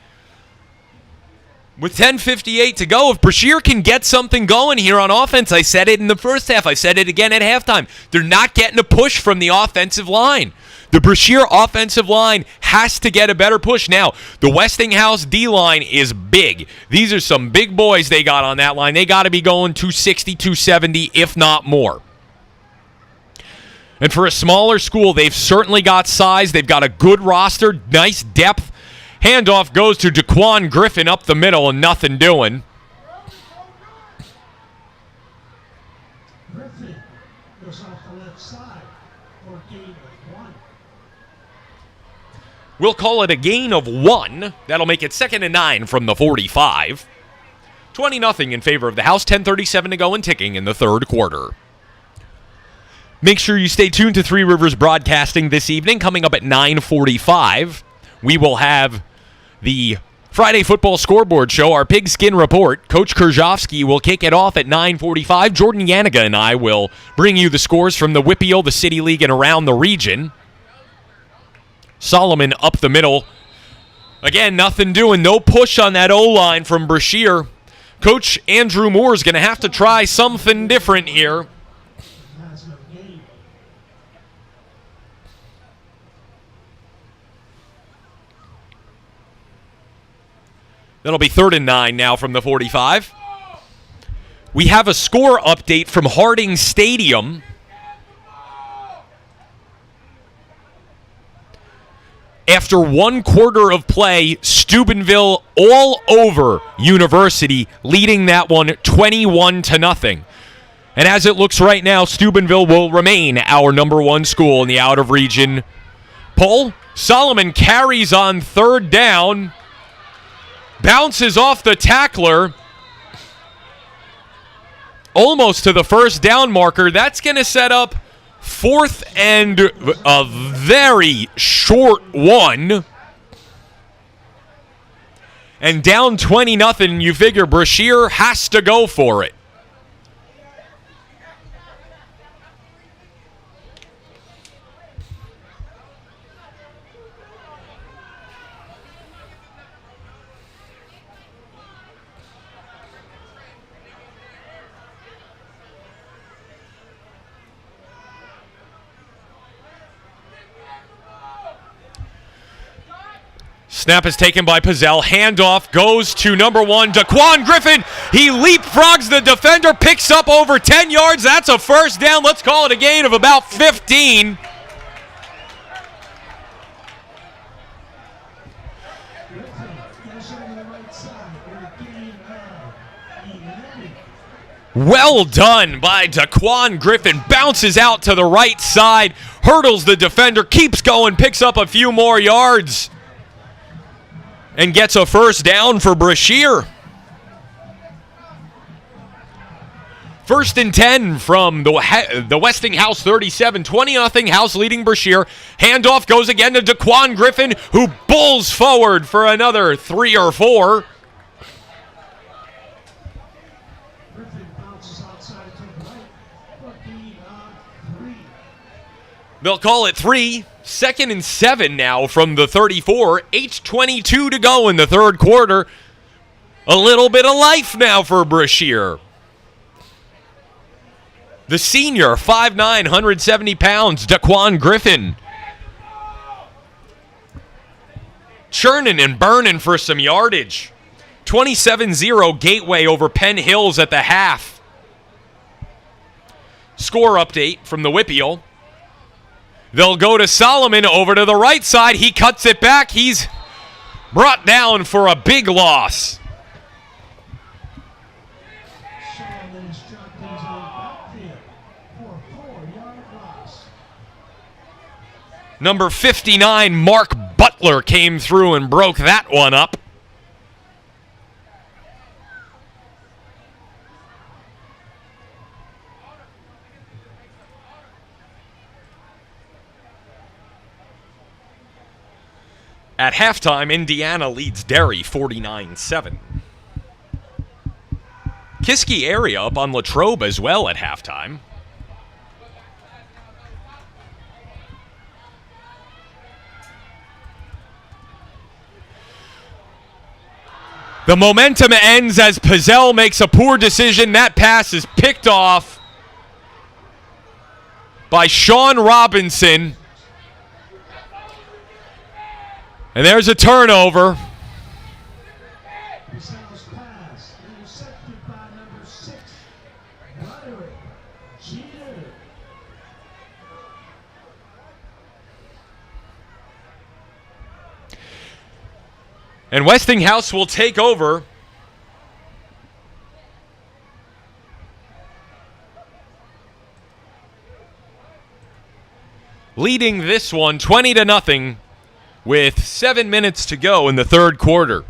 With 10:58 to go, if Brashear can get something going here on offense, I said it in the first half, I said it again at halftime, they're not getting a push from the offensive line. The Brashear offensive line has to get a better push. Now, the Westinghouse D-line is big. These are some big boys they got on that line. They got to be going 260, 270, if not more. And for a smaller school, they've certainly got size. They've got a good roster, nice depth. Handoff goes to Daquan Griffin up the middle and nothing doing. Griffin goes off the left side for a gain of 1. We'll call it a gain of 1. That'll make it 2nd and 9 from the 45. 20-0 in favor of the House. 10:37 to go and ticking in the third quarter. Make sure you stay tuned to Three Rivers Broadcasting this evening. Coming up at 9:45, we will have the Friday Football Scoreboard Show, our Pigskin Report. Coach Kurzhofsky will kick it off at 9:45. Jordan Yaniga and I will bring you the scores from the WPIAL, the City League, and around the region. Solomon up the middle. Again, nothing doing. No push on that O-line from Brashear. Coach Andrew Moore is going to have to try something different here. Has no gain. That'll be 3rd and 9 now from the 45. We have a score update from Harding Stadium. After 1 quarter of play, Steubenville all over University, leading that one 21-0. And as it looks right now, Steubenville will remain our number 1 school in the out-of-region poll. Solomon carries on 3rd down. Bounces off the tackler. Almost to the first down marker. That's going to set up 4th and a very short one. And down 20-0, you figure Brashear has to go for it. Snap is taken by Pizzell. Handoff goes to number 1, Daquan Griffin. He leapfrogs the defender, picks up over 10 yards. That's a first down. Let's call it a gain of about 15. Well done by Daquan Griffin. Bounces out to the right side, hurdles the defender, keeps going, picks up a few more yards, and gets a first down for Brashear. 1st and 10 from the Westinghouse 37. 20-0 House leading Brashear. Handoff goes again to Daquan Griffin, who bulls forward for another 3 or 4. They'll call it 3. 2nd and 7 now from the 34. 8:22 to go in the third quarter. A little bit of life now for Brashear. The senior, 5'9", 170 pounds, Daquan Griffin. Churning and burning for some yardage. 27-0 Gateway over Penn Hills at the half. Score update from the Whippeal. They'll go to Solomon over to the right side. He cuts it back. He's brought down for a big loss. Solomon's dropped into the backfield for a 4-yard loss. Number 59, Mark Butler, came through and broke that one up. At halftime, Indiana leads Derry 49-7. Kiski area up on Latrobe as well at halftime. The momentum ends as Pizzell makes a poor decision. That pass is picked off by Sean Robinson. And there's a turnover. Pizzell's pass intercepted by number 6, Cheatham. And Westinghouse will take over. Leading this one 20-0 with 7 minutes to go in the third quarter.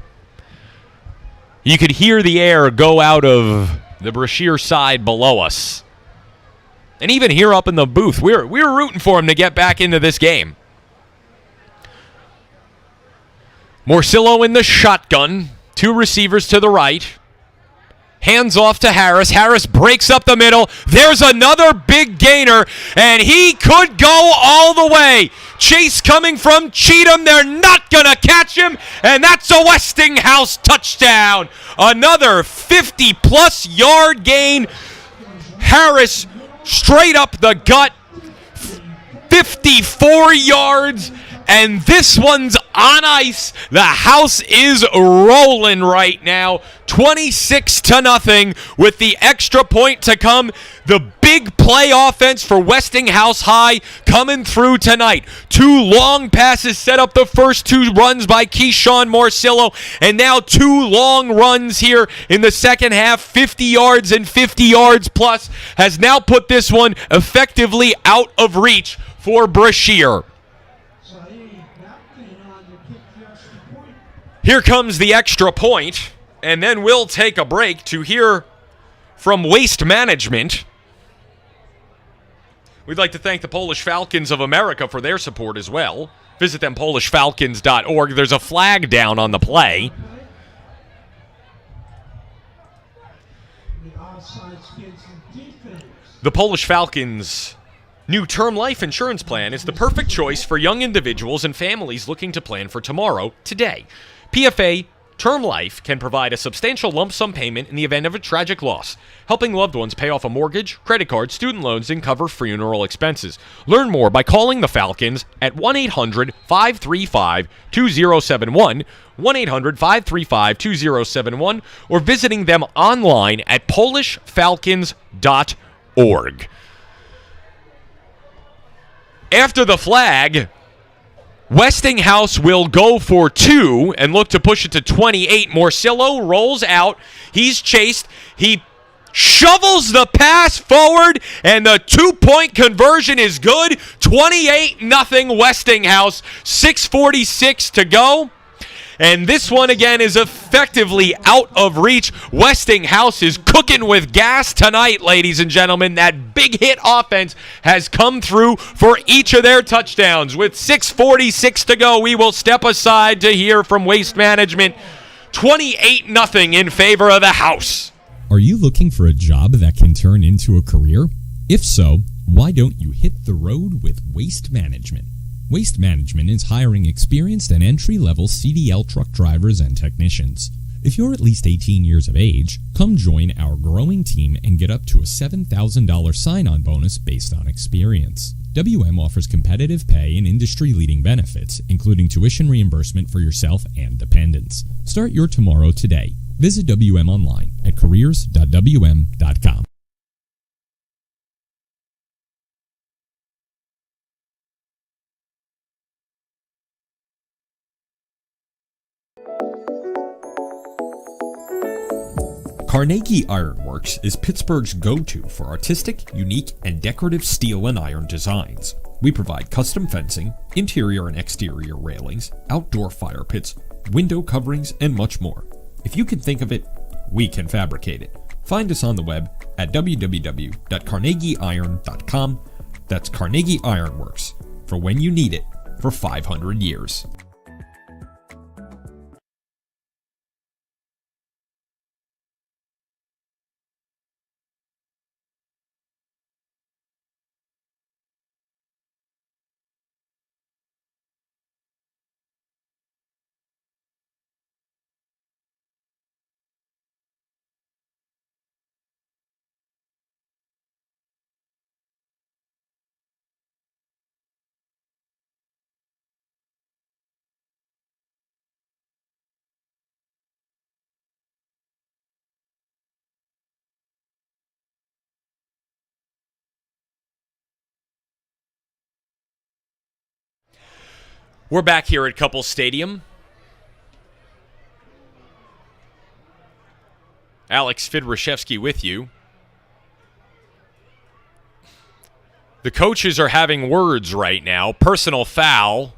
You could hear the air go out of the Brashear side below us. And even here up in the booth, we're rooting for him to get back into this game. Morcillo in the shotgun. 2 receivers to the right. Hands off to Harris. Harris breaks up the middle. There's another big gainer, and he could go all the way. Chase coming from Cheatham. They're not going to catch him, and that's a Westinghouse touchdown. Another 50-plus yard gain. Harris straight up the gut. 54 yards. And this one's on ice. The house is rolling right now. 26-0 with the extra point to come. The big play offense for Westinghouse High coming through tonight. 2 long passes set up the first 2 runs by Keyshawn Morcillo. And now 2 long runs here in the second half. 50 yards and 50 yards plus has now put this one effectively out of reach for Brashear. Here comes the extra point, and then we'll take a break to hear from Waste Management. We'd like to thank the Polish Falcons of America for their support as well. Visit them, polishfalcons.org. There's a flag down on the play. The Polish Falcons' new term life insurance plan is the perfect choice for young individuals and families looking to plan for tomorrow, today. PFA Term life can provide a substantial lump sum payment in the event of a tragic loss, helping loved ones pay off a mortgage, credit card, student loans, and cover funeral expenses. Learn more by calling the Falcons at 1-800-535-2071, 1-800-535-2071, or visiting them online at polishfalcons.org. After the flag, Westinghouse will go for 2 and look to push it to 28. Morcillo rolls out. He's chased. He shovels the pass forward, and the 2-point conversion is good. 28-0 Westinghouse. 6:46 to go. And this one, again, is effectively out of reach. Westinghouse is cooking with gas tonight, ladies and gentlemen. That big hit offense has come through for each of their touchdowns. With 6:46 to go, we will step aside to hear from Waste Management. 28-0 in favor of the House. Are you looking for a job that can turn into a career? If so, why don't you hit the road with Waste Management? Waste Management is hiring experienced and entry-level CDL truck drivers and technicians. If you're at least 18 years of age, come join our growing team and get up to a $7,000 sign-on bonus based on experience. WM offers competitive pay and industry-leading benefits, including tuition reimbursement for yourself and dependents. Start your tomorrow today. Visit WM online at careers.wm.com. Carnegie Ironworks is Pittsburgh's go-to for artistic, unique, and decorative steel and iron designs. We provide custom fencing, interior and exterior railings, outdoor fire pits, window coverings, and much more. If you can think of it, we can fabricate it. Find us on the web at www.carnegieiron.com. That's Carnegie Ironworks, for when you need it, for 500 years. We're back here at Couples Stadium. Alex Fidrashevsky with you. The coaches are having words right now. Personal foul.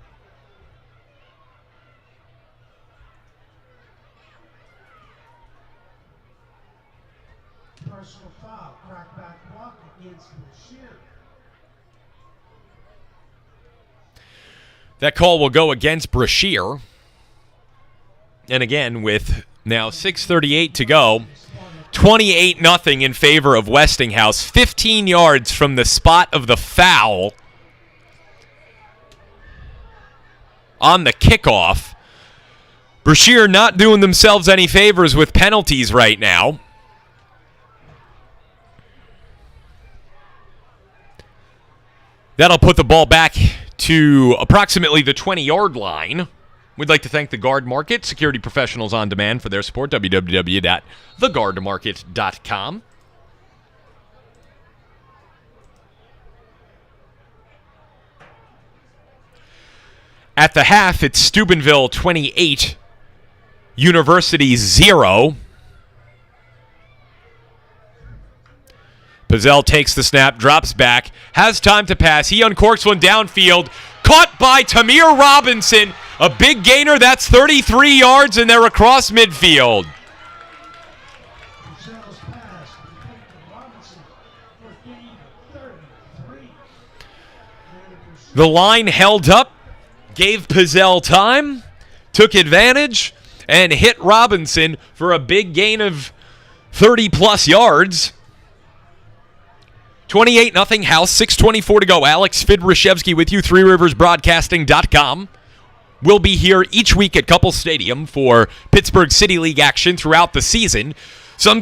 Personal foul, crackback block against Brashear. That call will go against Brashear. And again, with now 6:38 to go, 28-0 in favor of Westinghouse. 15 yards from the spot of the foul on the kickoff. Brashear not doing themselves any favors with penalties right now. That'll put the ball back to approximately the 20-yard line. We'd like to thank the Guard Market, security professionals on demand, for their support. www.theguardmarket.com. At the half, it's Steubenville 28, University 0. Pizzell takes the snap, drops back, has time to pass. He uncorks one downfield. Caught by Tamir Robinson. A big gainer. That's 33 yards, and they're across midfield. Brashear's pass complete to Robinson for gain of 33. The line held up, gave Pizzell time, took advantage, and hit Robinson for a big gain of 30-plus yards. 28-0 House, 6:24 to go. Alex Fidrashevsky with you, ThreeRiversBroadcasting.com. We'll be here each week at Couple Stadium for Pittsburgh City League action throughout the season. Some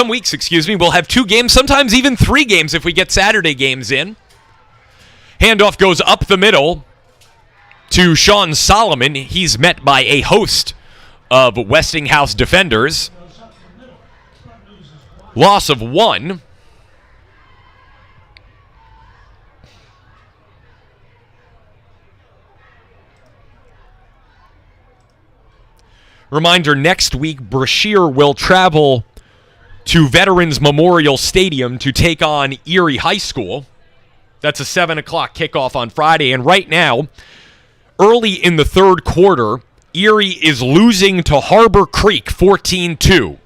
weeks, we'll have 2 games, sometimes even 3 games if we get Saturday games in. Handoff goes up the middle to Sean Solomon. He's met by a host of Westinghouse defenders. Loss of 1. Reminder, next week, Brashear will travel to Veterans Memorial Stadium to take on Erie High School. That's a 7 o'clock kickoff on Friday. And right now, early in the third quarter, Erie is losing to Harbor Creek 14-2.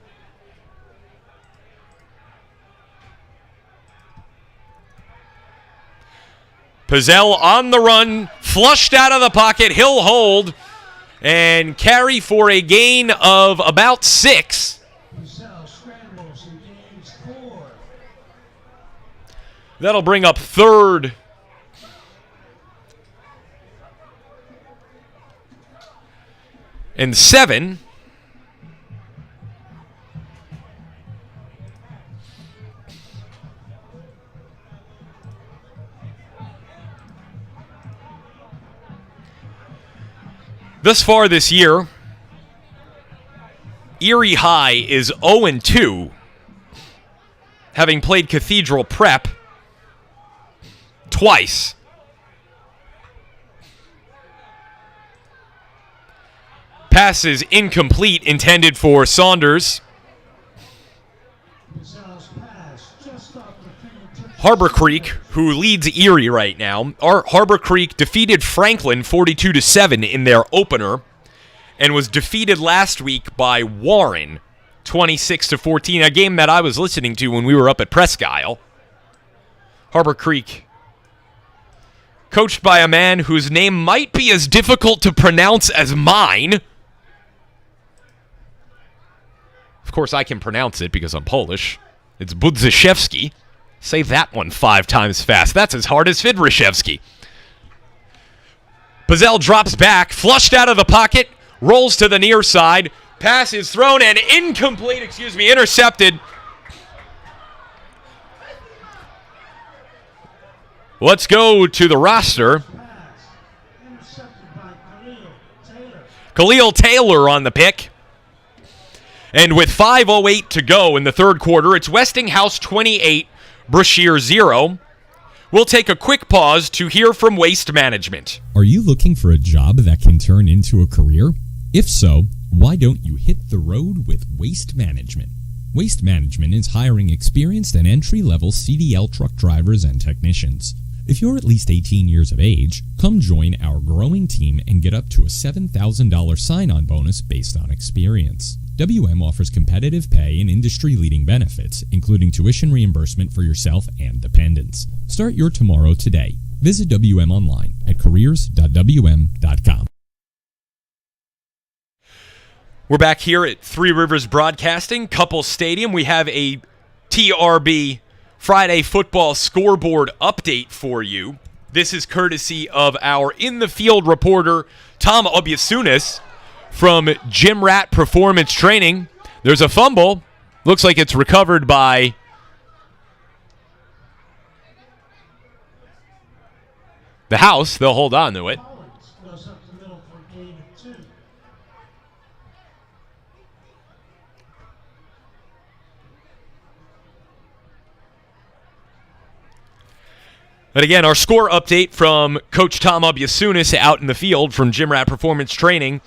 Pizzell on the run, flushed out of the pocket. He'll hold and carry for a gain of about 6. That'll bring up 3rd and 7. Thus far this year, Erie High is 0-2, having played Cathedral Prep twice. Pass is incomplete, intended for Saunders. Harbor Creek, who leads Erie right now, Harbor Creek defeated Franklin 42-7 in their opener and was defeated last week by Warren 26-14, a game that I was listening to when we were up at Presque Isle. Harbor Creek, coached by a man whose name might be as difficult to pronounce as mine. Of course, I can pronounce it because I'm Polish. It's Budziszewski. Say that one 5 times fast. That's as hard as Fidryshevsky. Pizzell drops back, flushed out of the pocket, rolls to the near side. Pass is thrown and intercepted. Let's go to the roster. Khalil Taylor on the pick. And with 5:08 to go in the third quarter, it's Westinghouse 28, Brashear 0. We'll take a quick pause to hear from Waste Management. Are you looking for a job that can turn into a career? If so, why don't you hit the road with Waste Management? Waste Management is hiring experienced and entry-level CDL truck drivers and technicians. If you're at least 18 years of age, come join our growing team and get up to a $7,000 sign-on bonus based on experience. WM offers competitive pay and industry-leading benefits, including tuition reimbursement for yourself and dependents. Start your tomorrow today. Visit WM online at careers.wm.com. We're back here at Three Rivers Broadcasting, Couple Stadium. We have a TRB Friday football scoreboard update for you. This is courtesy of our in-the-field reporter, Tom Obiasunis, from Gym Rat Performance Training. There's a fumble. Looks like it's recovered by the House. They'll hold on to it. But again, our score update from Coach Tom Obiasunis out in the field from Gym Rat Performance Training.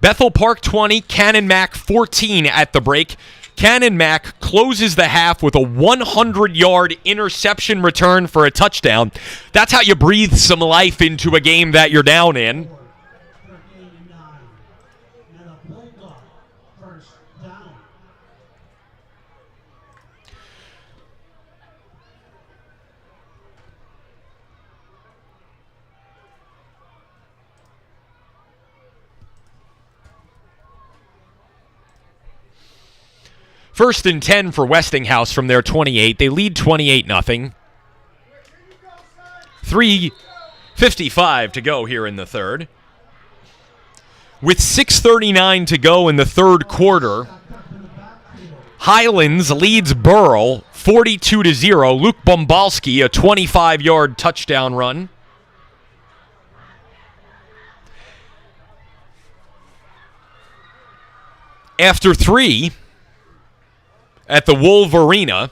Bethel Park 20, Cannon Mac 14 at the break. Cannon Mac closes the half with a 100-yard interception return for a touchdown. That's how you breathe some life into a game that you're down in. First and 10 for Westinghouse from their 28. They lead 28-0. 3:55 to go here in the third. With 6:39 to go in the third quarter, Highlands leads Burrell 42-0. Luke Bombalski, a 25-yard touchdown run. After 3, at the Wolverina,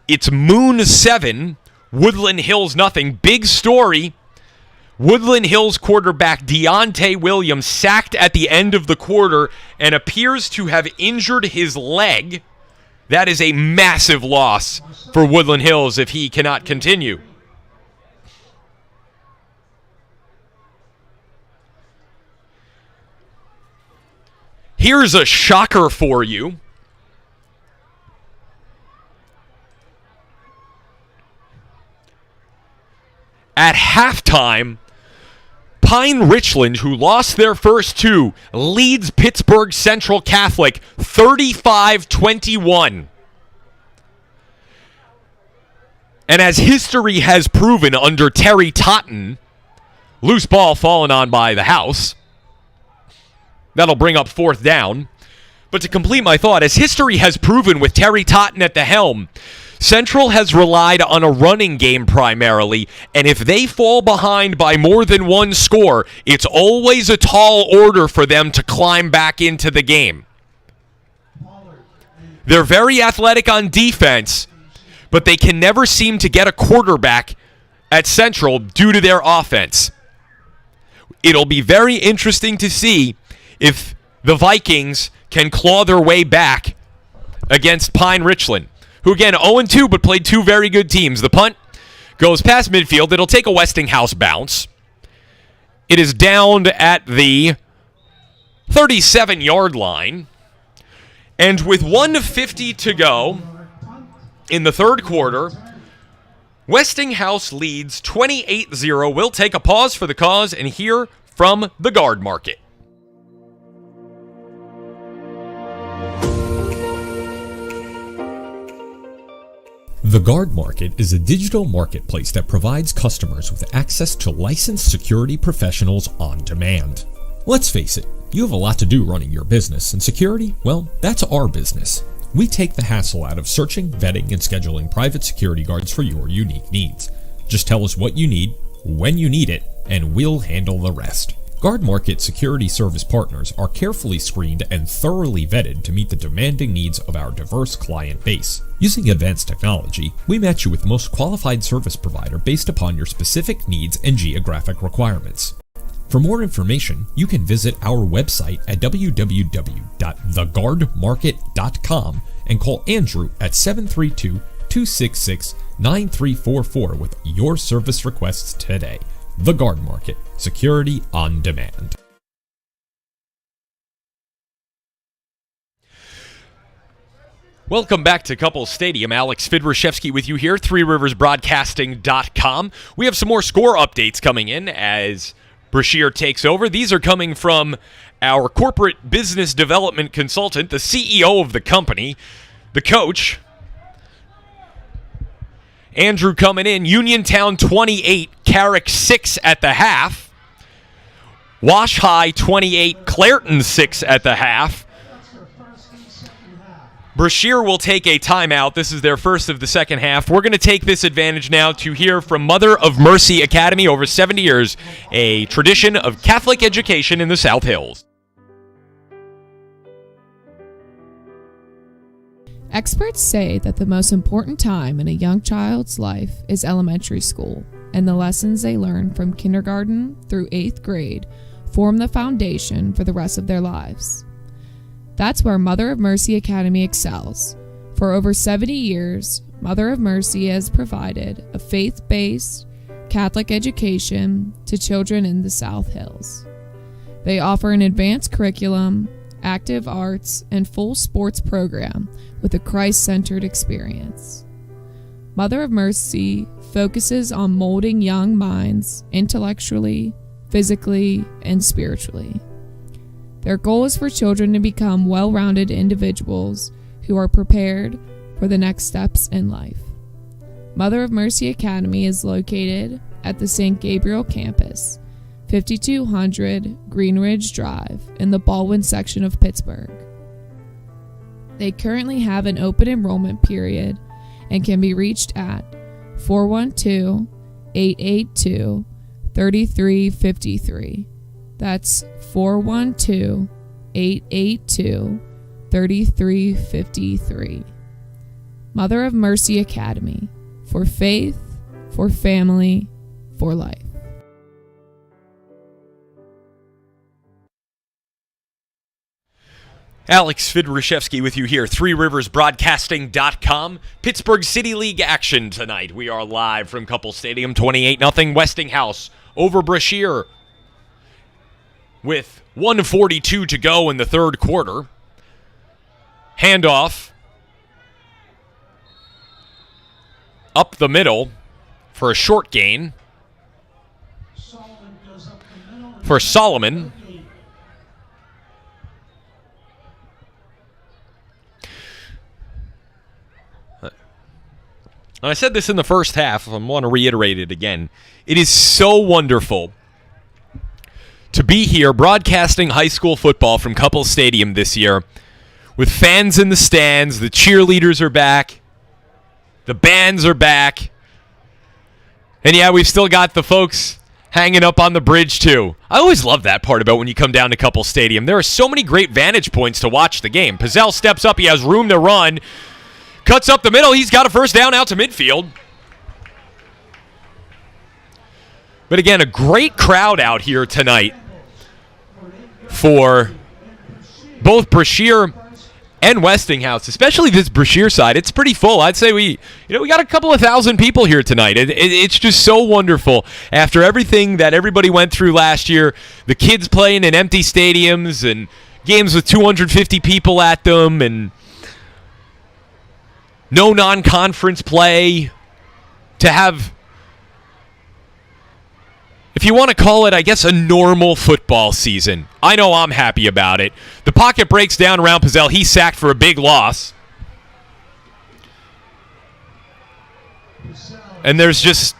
it's Moon 7, Woodland Hills nothing. Big story. Woodland Hills quarterback Deontay Williams sacked at the end of the quarter and appears to have injured his leg. That is a massive loss for Woodland Hills if he cannot continue. Here's a shocker for you. At halftime, Pine Richland, who lost their first 2, leads Pittsburgh Central Catholic 35-21. And as history has proven under Terry Totten, loose ball fallen on by the house. That'll bring up 4th down. But to complete my thought, as history has proven with Terry Totten at the helm, Central has relied on a running game primarily, and if they fall behind by more than 1 score, it's always a tall order for them to climb back into the game. They're very athletic on defense, but they can never seem to get a quarterback at Central due to their offense. It'll be very interesting to see if the Vikings can claw their way back against Pine Richland, who again 0-2 but played 2 very good teams. The punt goes past midfield. It'll take a Westinghouse bounce. It is down at the 37-yard line. And with 1:50 to go in the third quarter, Westinghouse leads 28-0. We'll take a pause for the cause and hear from the guard market. The Guard Market is a digital marketplace that provides customers with access to licensed security professionals on demand. Let's face it, you have a lot to do running your business, and security, well, that's our business. We take the hassle out of searching, vetting, and scheduling private security guards for your unique needs. Just tell us what you need, when you need it, and we'll handle the rest. Guard Market security service partners are carefully screened and thoroughly vetted to meet the demanding needs of our diverse client base. Using advanced technology, we match you with the most qualified service provider based upon your specific needs and geographic requirements. For more information, you can visit our website at www.theguardmarket.com and call Andrew at 732-266-9344 with your service requests today. The Guard Market, security on demand. Welcome back to Couples Stadium. Alex Fidrashevsky with you here, threeriversbroadcasting.com. We have some more score updates coming in as Brashear takes over. These are coming from our corporate business development consultant, the CEO of the company, the coach, Andrew coming in. Uniontown 28, Carrick 6 at the half. Wash High 28, Clairton 6 at the half. Brashear will take a timeout. This is their first of the second half. We're going to take this advantage now to hear from Mother of Mercy Academy, over 70 years, a tradition of Catholic education in the South Hills. Experts say that the most important time in a young child's life is elementary school, and the lessons they learn from kindergarten through 8th grade form the foundation for the rest of their lives. That's where Mother of Mercy Academy excels. For over 70 years, Mother of Mercy has provided a faith-based Catholic education to children in the South Hills. They offer an advanced curriculum, active arts, and full sports program with a Christ-centered experience. Mother of Mercy focuses on molding young minds intellectually, physically, and spiritually. Their goal is for children to become well-rounded individuals who are prepared for the next steps in life. Mother of Mercy Academy is located at the St. Gabriel campus, 5200 Green Ridge Drive in the Baldwin section of Pittsburgh. They currently have an open enrollment period and can be reached at 412-882-3353. That's 412-882-3353. Mother of Mercy Academy, for faith, for family, for life. Alex Fidrushevsky with you here, ThreeRiversBroadcasting.com. Pittsburgh City League action tonight. We are live from Couple Stadium, 28-0 Westinghouse over Brashear with 1:42 to go in the third quarter. Handoff up the middle for a short gain for Solomon. And I said this in the first half, I want to reiterate it again. It is so wonderful to be here broadcasting high school football from Couple Stadium this year with fans in the stands. The cheerleaders are back. The bands are back. And yeah, we've still got the folks hanging up on the bridge too. I always love that part about when you come down to Couple Stadium. There are so many great vantage points to watch the game. Pizzell steps up. He has room to run. Cuts up the middle. He's got a first down out to midfield. But again, a great crowd out here tonight for both Brashear and Westinghouse, especially this Brashear side. It's pretty full. I'd say we got a couple of thousand people here tonight. It's just so wonderful after everything that everybody went through last year. The kids playing in empty stadiums and games with 250 people at them and no non-conference play, to have, if you want to call it, I guess, a normal football season. I know I'm happy about it. The pocket breaks down around Pizzell. He's sacked for a big loss. And there's just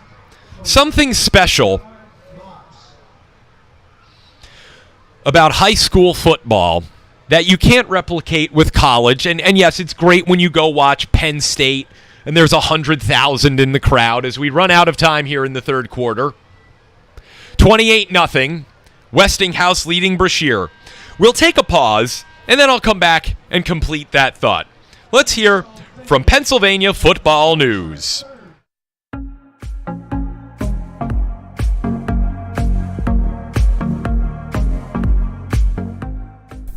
something special about high school football that you can't replicate with college. And yes, it's great when you go watch Penn State and there's 100,000 in the crowd as we run out of time here in the third quarter. 28-0, Westinghouse leading Brashear. We'll take a pause, and then I'll come back and complete that thought. Let's hear from Pennsylvania Football News.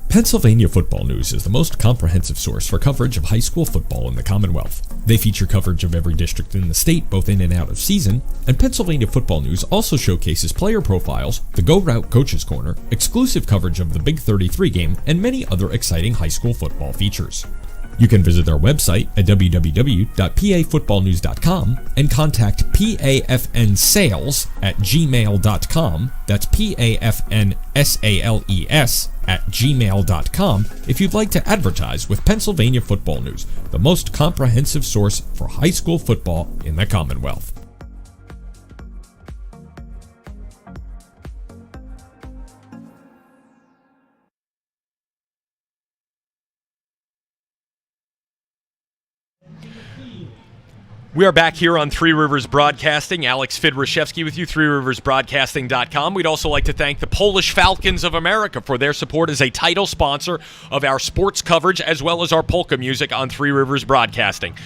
Pennsylvania Football News is the most comprehensive source for coverage of high school football in the Commonwealth. They feature coverage of every district in the state, both in and out of season, and Pennsylvania Football News also showcases player profiles, the Go Route Coaches Corner, exclusive coverage of the Big 33 game, and many other exciting high school football features. You can visit our website at www.pafootballnews.com and contact pafnsales@gmail.com. That's pafnsales@gmail.com if you'd like to advertise with Pennsylvania Football News, the most comprehensive source for high school football in the Commonwealth. We are back here on Three Rivers Broadcasting. Alex Fidrushevsky with you, ThreeRiversBroadcasting.com. We'd also like to thank the Polish Falcons of America for their support as a title sponsor of our sports coverage as well as our polka music on Three Rivers Broadcasting.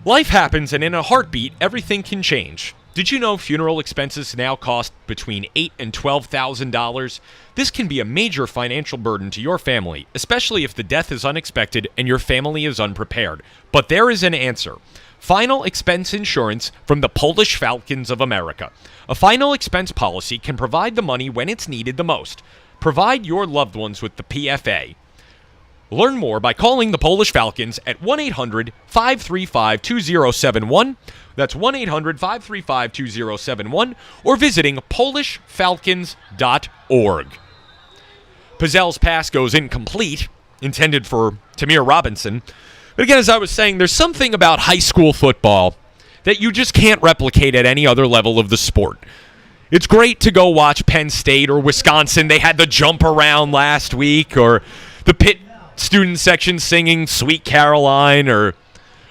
Life happens, and in a heartbeat, everything can change. Did you know funeral expenses now cost between $8,000 and $12,000? This can be a major financial burden to your family, especially if the death is unexpected and your family is unprepared. But there is an answer. Final expense insurance from the Polish Falcons of America. A final expense policy can provide the money when it's needed the most. Provide your loved ones with the PFA. Learn more by calling the Polish Falcons at 1-800-535-2071. That's 1-800-535-2071, or visiting polishfalcons.org. Pizzell's pass goes incomplete, intended for Tamir Robinson. But again, as I was saying, there's something about high school football that you just can't replicate at any other level of the sport. It's great to go watch Penn State or Wisconsin. They had the jump around last week, or the Pitt student section singing Sweet Caroline, or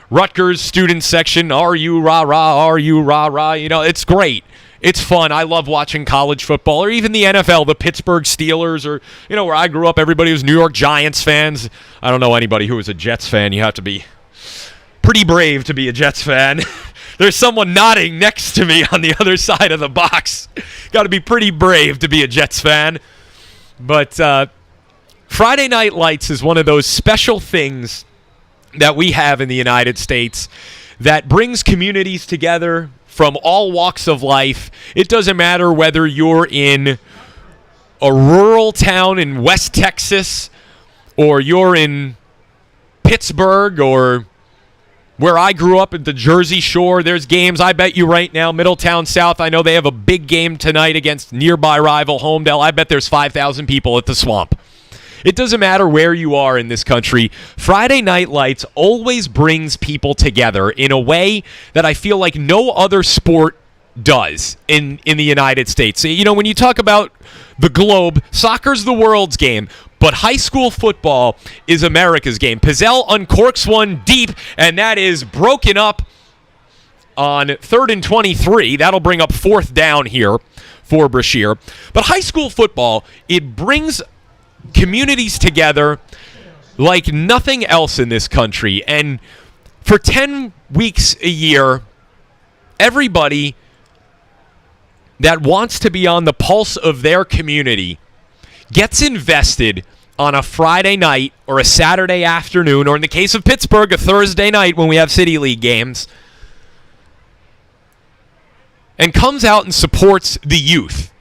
Rutgers student section, are you rah-rah, are you rah-rah? You know, it's great. It's fun. I love watching college football, or even the NFL, the Pittsburgh Steelers, or, you know, where I grew up, everybody was New York Giants fans. I don't know anybody who was a Jets fan. You have to be pretty brave to be a Jets fan. There's someone nodding next to me on the other side of the box. Got to be pretty brave to be a Jets fan. But Friday Night Lights is one of those special things that we have in the United States that brings communities together from all walks of life. It doesn't matter whether you're in a rural town in West Texas, or you're in Pittsburgh, or where I grew up at the Jersey Shore. There's games, I bet you right now, Middletown South, I know they have a big game tonight against nearby rival Homedale. I bet there's 5,000 people at the Swamp. It doesn't matter where you are in this country. Friday Night Lights always brings people together in a way that I feel like no other sport does in the United States. You know, when you talk about the globe, soccer's the world's game, but high school football is America's game. Pizzell uncorks one deep, and that is broken up on 3rd and 23. That'll bring up 4th down here for Brashear. But high school football, it brings communities together like nothing else in this country. And for 10 weeks a year, everybody that wants to be on the pulse of their community gets invested on a Friday night or a Saturday afternoon, or in the case of Pittsburgh, a Thursday night when we have City League games, and comes out and supports the youth.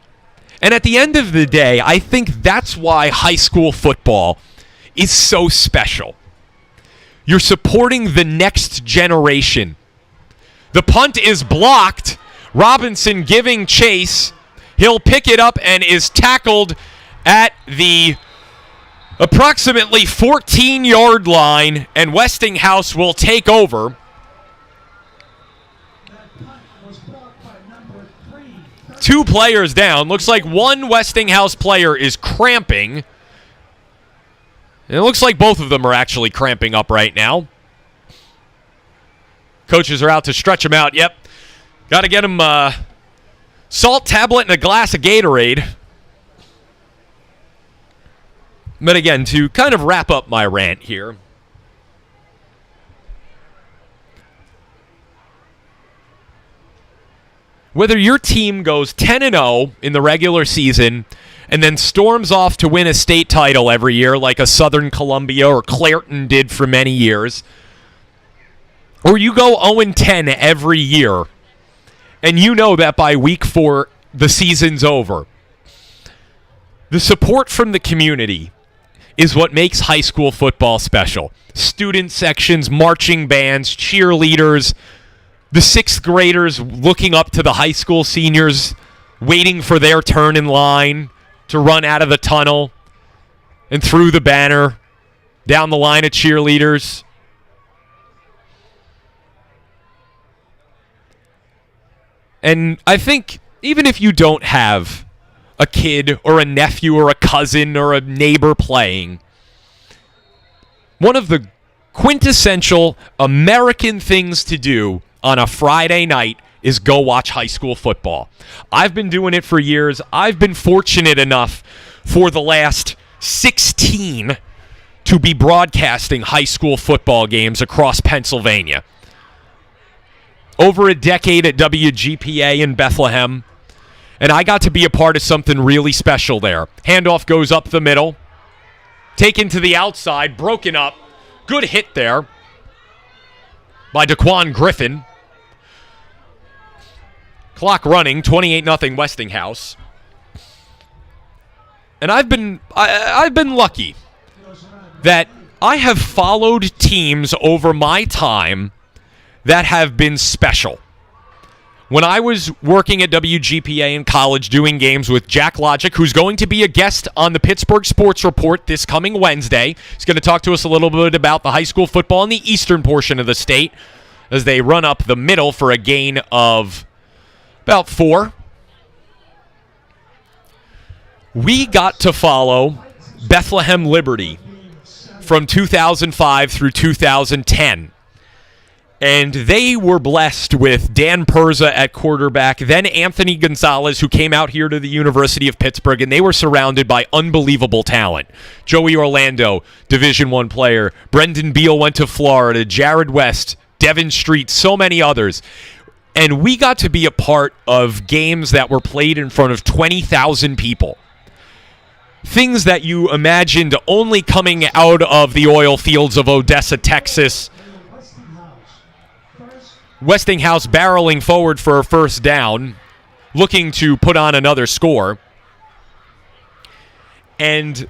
And at the end of the day, I think that's why high school football is so special. You're supporting the next generation. The punt is blocked. Robinson giving chase. He'll pick it up and is tackled at the approximately 14-yard line, and Westinghouse will take over. Two players down. Looks like one Westinghouse player is cramping. And it looks like both of them are actually cramping up right now. Coaches are out to stretch him out. Yep. Got to get him a salt tablet and a glass of Gatorade. But again, to kind of wrap up my rant here, whether your team goes 10-0 in the regular season and then storms off to win a state title every year like a Southern Columbia or Clairton did for many years, or you go 0-10 every year and you know that by week 4 the season's over, the support from the community is what makes high school football special. Student sections, marching bands, cheerleaders, the 6th graders looking up to the high school seniors, waiting for their turn in line to run out of the tunnel and through the banner, down the line of cheerleaders. And I think even if you don't have a kid or a nephew or a cousin or a neighbor playing, one of the quintessential American things to do on a Friday night is go watch high school football. I've been doing it for years. I've been fortunate enough for the last 16 to be broadcasting high school football games across Pennsylvania. Over a decade at WGPA in Bethlehem, and I got to be a part of something really special there. Handoff goes up the middle, taken to the outside, broken up. Good hit there by Daquan Griffin. Clock running, 28-0 Westinghouse. And I've been lucky that I have followed teams over my time that have been special. When I was working at WGPA in college doing games with Jack Logic, who's going to be a guest on the Pittsburgh Sports Report this coming Wednesday, he's going to talk to us a little bit about the high school football in the eastern portion of the state as they run up the middle for a gain of about 4. we got to follow Bethlehem Liberty from 2005 through 2010. And they were blessed with Dan Perza at quarterback, then Anthony Gonzalez, who came out here to the University of Pittsburgh, and they were surrounded by unbelievable talent. Joey Orlando, Division I player. Brendan Beal went to Florida. Jared West, Devin Street, so many others. And we got to be a part of games that were played in front of 20,000 people. Things that you imagined only coming out of the oil fields of Odessa, Texas. Westinghouse barreling forward for a first down, looking to put on another score. And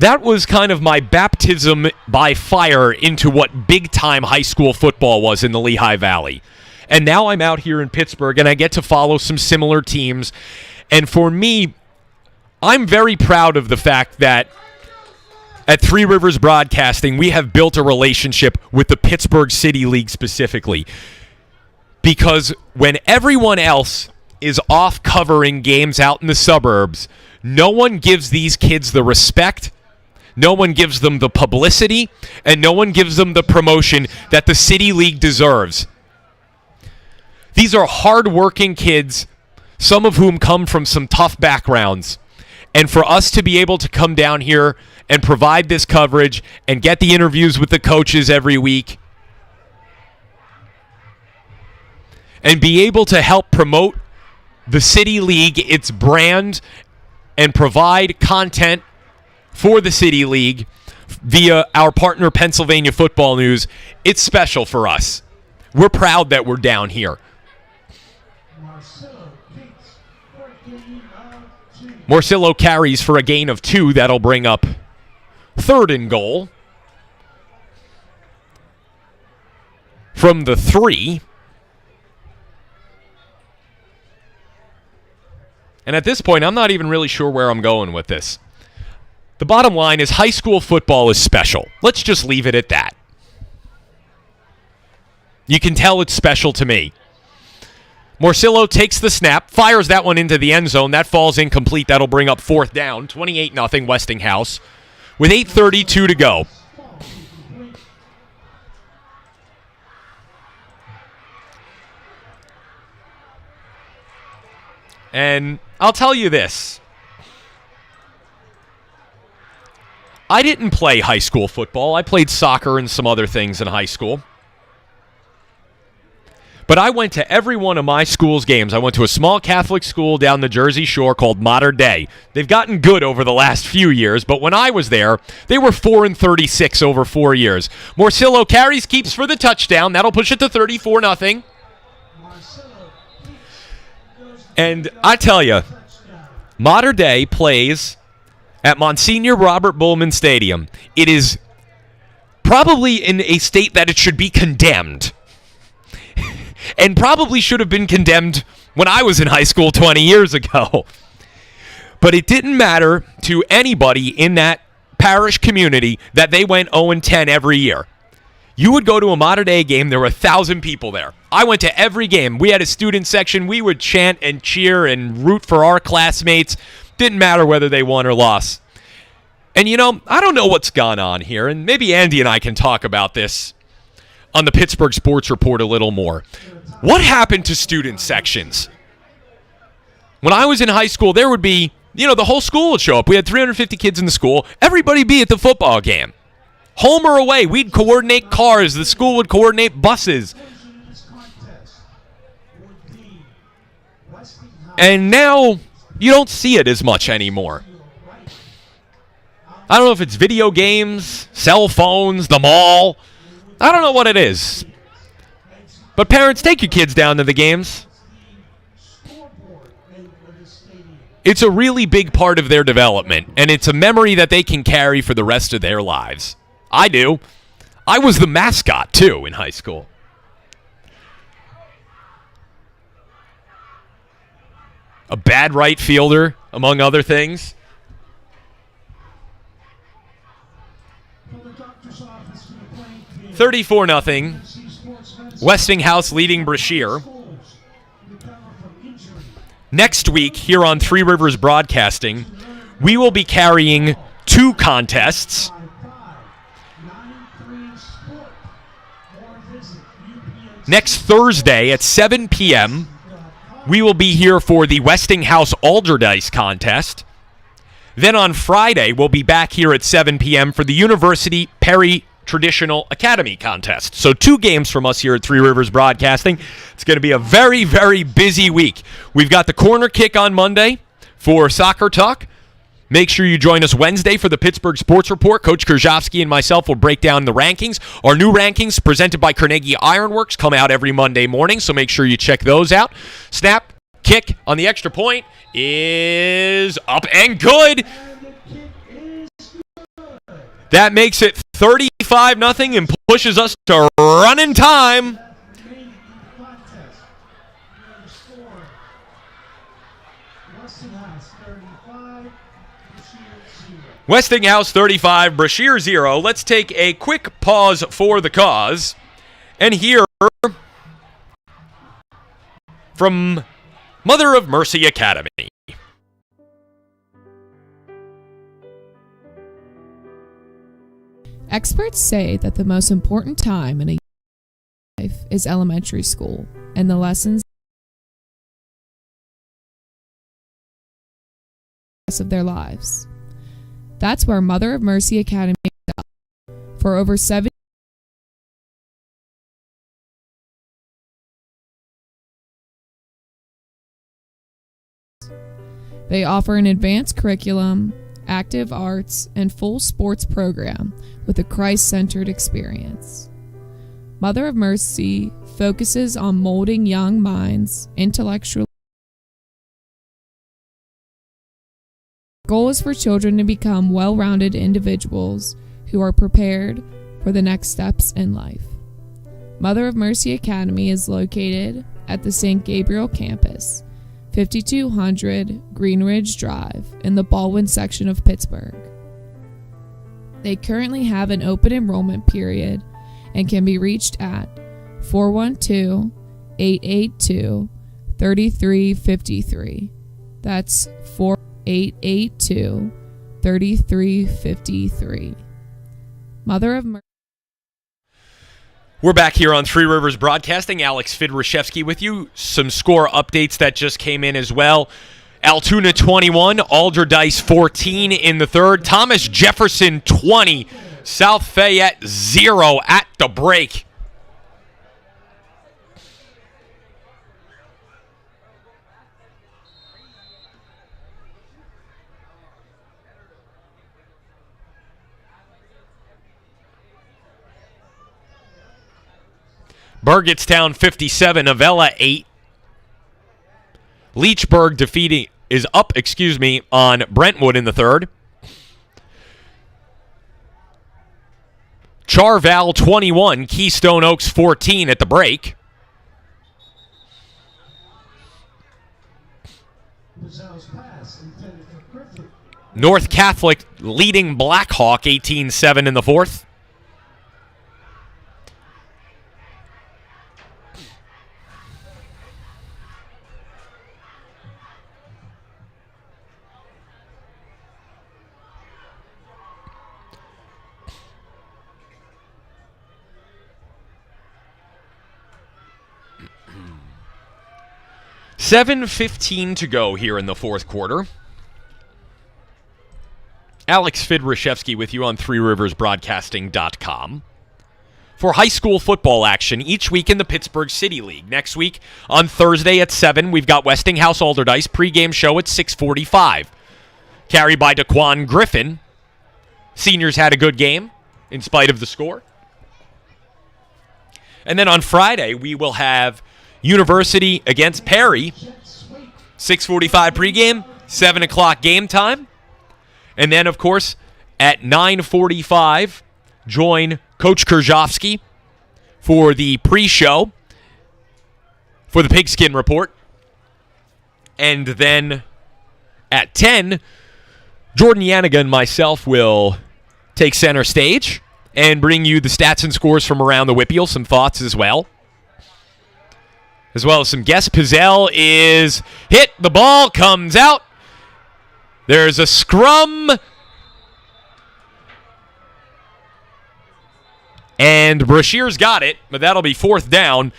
that was kind of my baptism by fire into what big-time high school football was in the Lehigh Valley. And now I'm out here in Pittsburgh, and I get to follow some similar teams. And for me, I'm very proud of the fact that at Three Rivers Broadcasting, we have built a relationship with the Pittsburgh City League specifically. Because when everyone else is off covering games out in the suburbs, no one gives these kids the respect, no one gives them the publicity, and no one gives them the promotion that the City League deserves. These are hard-working kids, some of whom come from some tough backgrounds. And for us to be able to come down here and provide this coverage and get the interviews with the coaches every week and be able to help promote the City League, its brand, and provide content for the City League via our partner Pennsylvania Football News, it's special for us. We're proud that we're down here. Morcillo carries for a gain of 2. That'll bring up 3rd and goal from the 3. And at this point, I'm not even really sure where I'm going with this. The bottom line is high school football is special. Let's just leave it at that. You can tell it's special to me. Morcillo takes the snap, fires that one into the end zone. That falls incomplete. That'll bring up 4th down, 28-0 Westinghouse, with 8:32 to go. And I'll tell you this. I didn't play high school football. I played soccer and some other things in high school. But I went to every one of my school's games. I went to a small Catholic school down the Jersey Shore called Modern Day. They've gotten good over the last few years, but when I was there, they were 4-36 over 4 years. Morcillo carries, keeps for the touchdown. That'll push it to 34-0. And I tell you, Modern Day plays at Monsignor Robert Bullman Stadium. It is probably in a state that it should be condemned. And probably should have been condemned when I was in high school 20 years ago. But it didn't matter to anybody in that parish community that they went 0-10 every year. You would go to a Modern Day game, there were 1,000 people there. I went to every game. We had a student section. We would chant and cheer and root for our classmates. Didn't matter whether they won or lost. And you know, I don't know what's gone on here, and maybe Andy and I can talk about this on the Pittsburgh Sports Report a little more. What happened to student sections? When I was in high school, there would be, the whole school would show up. We had 350 kids in the school. Everybody be at the football game. Home or away, we'd coordinate cars. The school would coordinate buses. And now, you don't see it as much anymore. I don't know if it's video games, cell phones, the mall. I don't know what it is. But parents, take your kids down to the games. It's a really big part of their development, and it's a memory that they can carry for the rest of their lives. I do. I was the mascot, too, in high school. A bad right fielder, among other things. From the doctor's office to the playing field. 34-0. Westinghouse leading Brashear. Next week, here on Three Rivers Broadcasting, we will be carrying 2 contests. Next Thursday at 7 p.m., we will be here for the Westinghouse-Alderdice contest. Then on Friday, we'll be back here at 7 p.m. for the University Perry Traditional Academy contest. So 2 games from us here at Three Rivers Broadcasting. It's going to be a very, very busy week. We've got the corner kick on Monday for Soccer Talk. Make sure you join us Wednesday for the Pittsburgh Sports Report. Coach Krzyzewski and myself will break down the rankings. Our new rankings presented by Carnegie Ironworks come out every Monday morning, so make sure you check those out. Snap, kick on the extra point is up and good. That makes it 35-0 and pushes us to running time. Westinghouse 35, Brashear 0. Let's take a quick pause for the cause and hear from Mother of Mercy Academy. Experts say that the most important time in a life is elementary school, and the lessons of their lives. That's where Mother of Mercy Academy is up. For over 7 they offer an advanced curriculum, active arts, and full sports program with a Christ-centered experience. Mother of Mercy focuses on molding young minds intellectually. The goal is for children to become well-rounded individuals who are prepared for the next steps in life. Mother of Mercy Academy is located at the St. Gabriel campus, 5200 Greenridge Drive in the Baldwin section of Pittsburgh. They currently have an open enrollment period and can be reached at 412-882-3353. That's 4-882-3353. Mother of Mercy. We're back here on Three Rivers Broadcasting. Alex Fidrashevsky with you. Some score updates that just came in as well. Altoona 21, Alderdice 14 in the third. Thomas Jefferson 20, South Fayette 0 at the break. Burgettstown 57, Avella 8. Leechburg is up on Brentwood in the third. Charval 21, Keystone Oaks 14 at the break. North Catholic leading Blackhawk 18-7 in the fourth. $7:15 to go here in the fourth quarter. Alex Fidrashevsky with you on ThreeRiversBroadcasting.com. For high school football action each week in the Pittsburgh City League. Next week on Thursday at 7, we've got Westinghouse-Alderdice pregame show at 6:45. Carried by Daquan Griffin. Seniors had a good game in spite of the score. And then on Friday, we will have University against Perry, 6:45 pregame, 7 o'clock game time. And then, of course, at 9:45, join Coach Krzyzewski for the pre-show for the Pigskin Report. And then at 10, Jordan Yaniga and myself will take center stage and bring you the stats and scores from around the Whippeal, some thoughts as well. As well as some guests. Pizzell is hit. The ball comes out. There's a scrum. And Brashear's got it, but that'll be fourth down.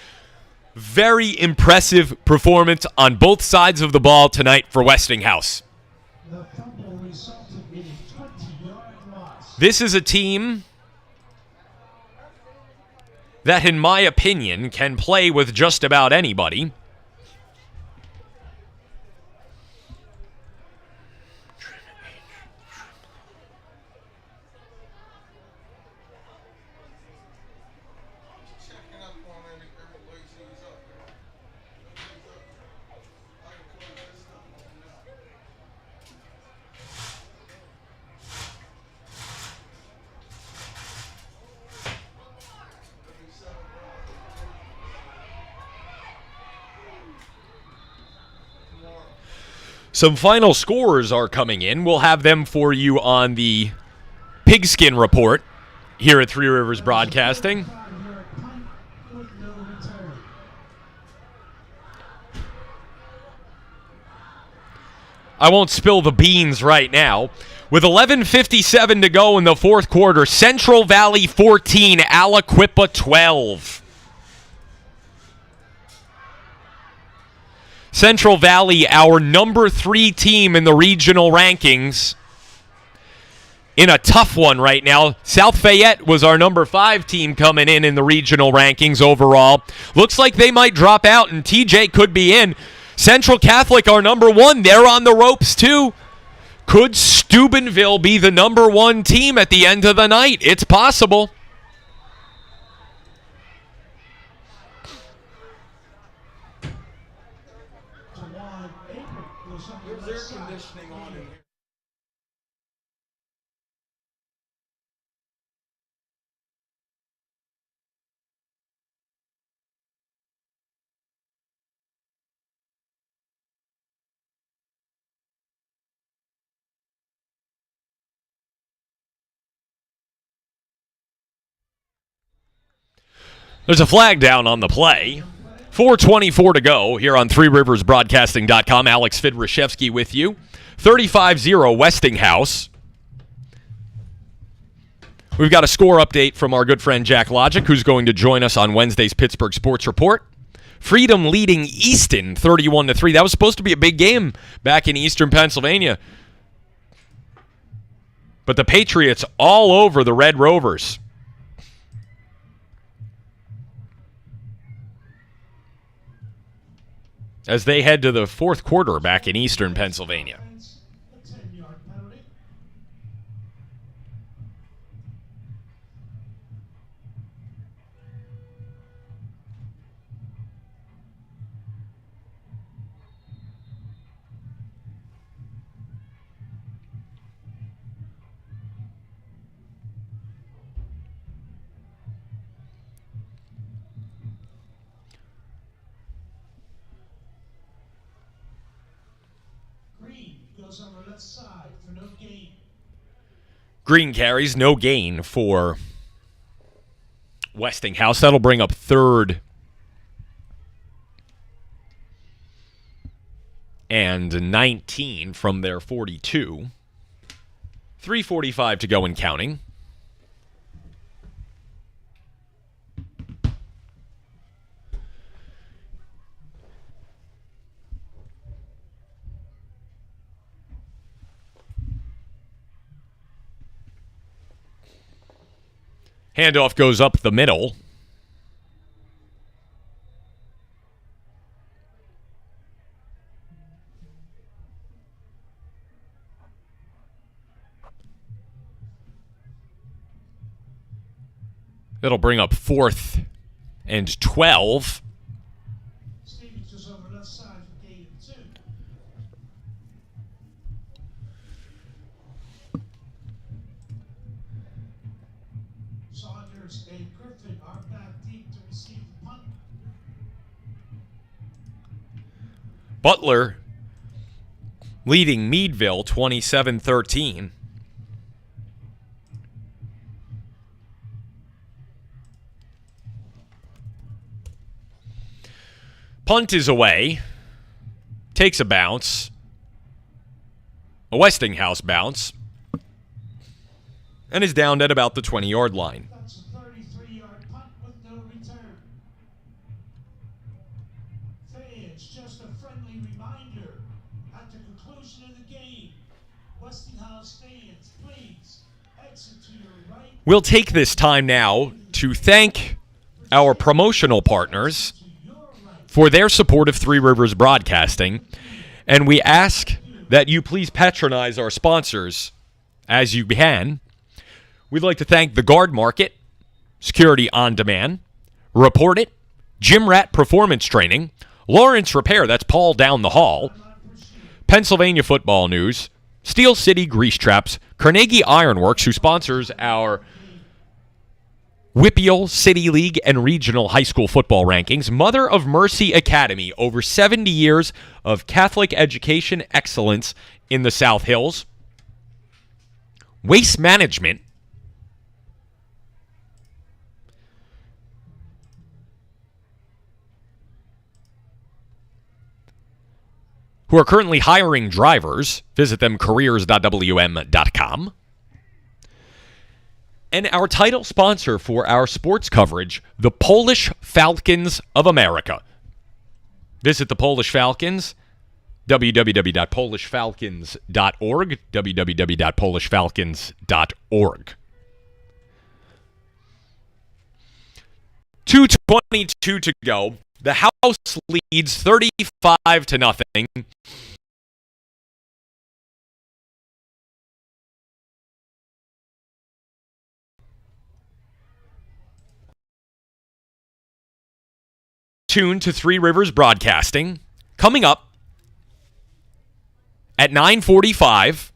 Very impressive performance on both sides of the ball tonight for Westinghouse. The fumble resulted in a 20-yard loss. This is a team that, in my opinion, can play with just about anybody. Some final scores are coming in. We'll have them for you on the Pigskin Report here at Three Rivers Broadcasting. 5-yard punt with no return. I won't spill the beans right now. With 11:57 to go in the fourth quarter, Central Valley 14, Aliquippa 12. Central Valley, our number 3 team in the regional rankings, in a tough one right now. South Fayette was our number 5 team coming in the regional rankings overall. Looks like they might drop out, and TJ could be in. Central Catholic, our number 1, they're on the ropes too. Could Steubenville be the number 1 team at the end of the night? It's possible. Jawan Apron goes on the left side. There's a flag down on the play. 4:24 to go here on ThreeRiversBroadcasting.com. Alex Fidrashevsky with you. 35-0 Westinghouse. We've got a score update from our good friend Jack Logic, who's going to join us on Wednesday's Pittsburgh Sports Report. Freedom leading Easton 31-3. That was supposed to be a big game back in Eastern Pennsylvania. But the Patriots all over the Red Rovers. As they head to the fourth quarter back in Eastern Pennsylvania. A 10-yard penalty. Green goes on the left side for no gain. Green carries, no gain for Westinghouse. That'll bring up third and 19 from their 42. 3:45 to go and counting. Handoff goes up the middle. That'll bring up 4th and 12. Stevens goes on the left side for gain of 2. Saunders and Griffin are back deep to receive the punt. Butler leading Meadville 27-13. Punt is away. Takes a bounce A Westinghouse bounce. And is downed at about the 20-yard line. That's a 33-yard punt with no return. Fans, just a friendly reminder. At the conclusion of the game, Westinghouse fans, please exit to your right. We'll take this time now to thank our promotional partners for their support of Three Rivers Broadcasting. And we ask that you please patronize our sponsors as you can. We'd like to thank the Guard Market, Security on Demand, Report It, Gym Rat Performance Training, Lawrence Repair, that's Paul down the hall, Pennsylvania Football News, Steel City Grease Traps, Carnegie Ironworks, who sponsors our Whippeal City League and Regional High School football rankings, Mother of Mercy Academy, over 70 years of Catholic education excellence in the South Hills, Waste Management, who are currently hiring drivers. Visit them, careers.wm.com. And our title sponsor for our sports coverage, the Polish Falcons of America. Visit the Polish Falcons, www.polishfalcons.org, www.polishfalcons.org. 2:22 to go. The House leads 35-0. Tuned to Three Rivers Broadcasting. Coming up at 9:45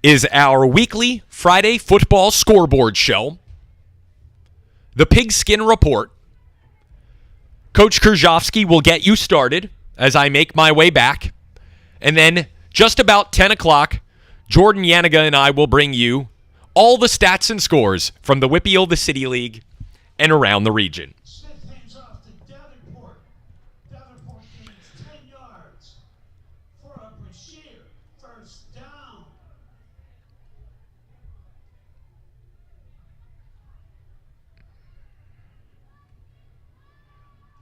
is our weekly Friday football scoreboard show, the Pigskin Report. Coach Krzyzewski will get you started as I make my way back. And then just about 10 o'clock, Jordan Yaniga and I will bring you all the stats and scores from the Whippeal, the City League, and around the region. Smith hands off to Davenport. Davenport gains 10 yards for a Brashear first down.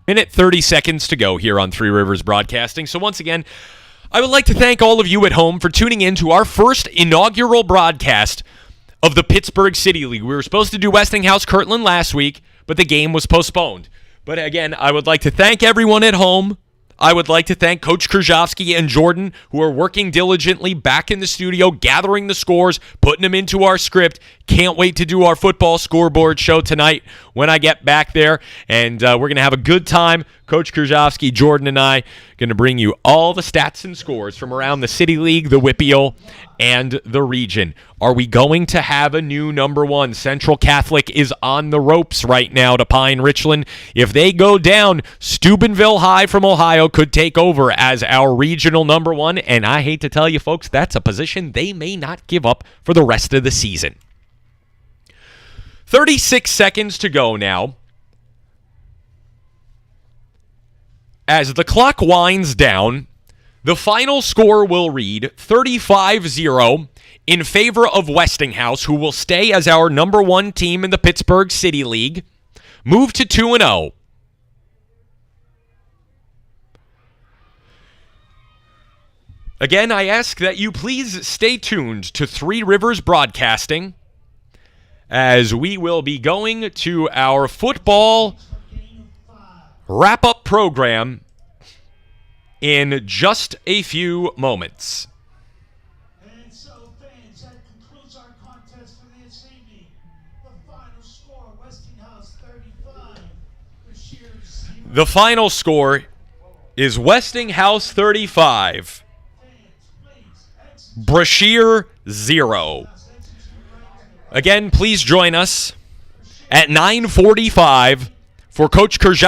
Minute 30 seconds to go here on Three Rivers Broadcasting. So once again, I would like to thank all of you at home for tuning in to our first inaugural broadcast of the Pittsburgh City League. We were supposed to do Westinghouse-Kirtland last week, but the game was postponed. But again, I would like to thank everyone at home. I would like to thank Coach Krzyzewski and Jordan, who are working diligently back in the studio, gathering the scores, putting them into our script. Can't wait to do our football scoreboard show tonight when I get back there. And we're going to have a good time. Coach Krzyzewski, Jordan, and I going to bring you all the stats and scores from around the City League, the Whippeal, and the region. Are we going to have a new number one? Central Catholic is on the ropes right now to Pine Richland. If they go down, Steubenville High from Ohio could take over as our regional number one. And I hate to tell you, folks, that's a position they may not give up for the rest of the season. 36 seconds to go now. As the clock winds down, the final score will read 35-0 in favor of Westinghouse, who will stay as our number one team in the Pittsburgh City League, move to 2-0. Again, I ask that you please stay tuned to Three Rivers Broadcasting as we will be going to our football wrap-up program in just a few moments. And so, fans, that concludes our contest for this evening. The final score, Westinghouse 35, Brashear 0. The final score is Westinghouse 35, Brashear 0. Again, please join us at 9:45 for Coach Krzyzewski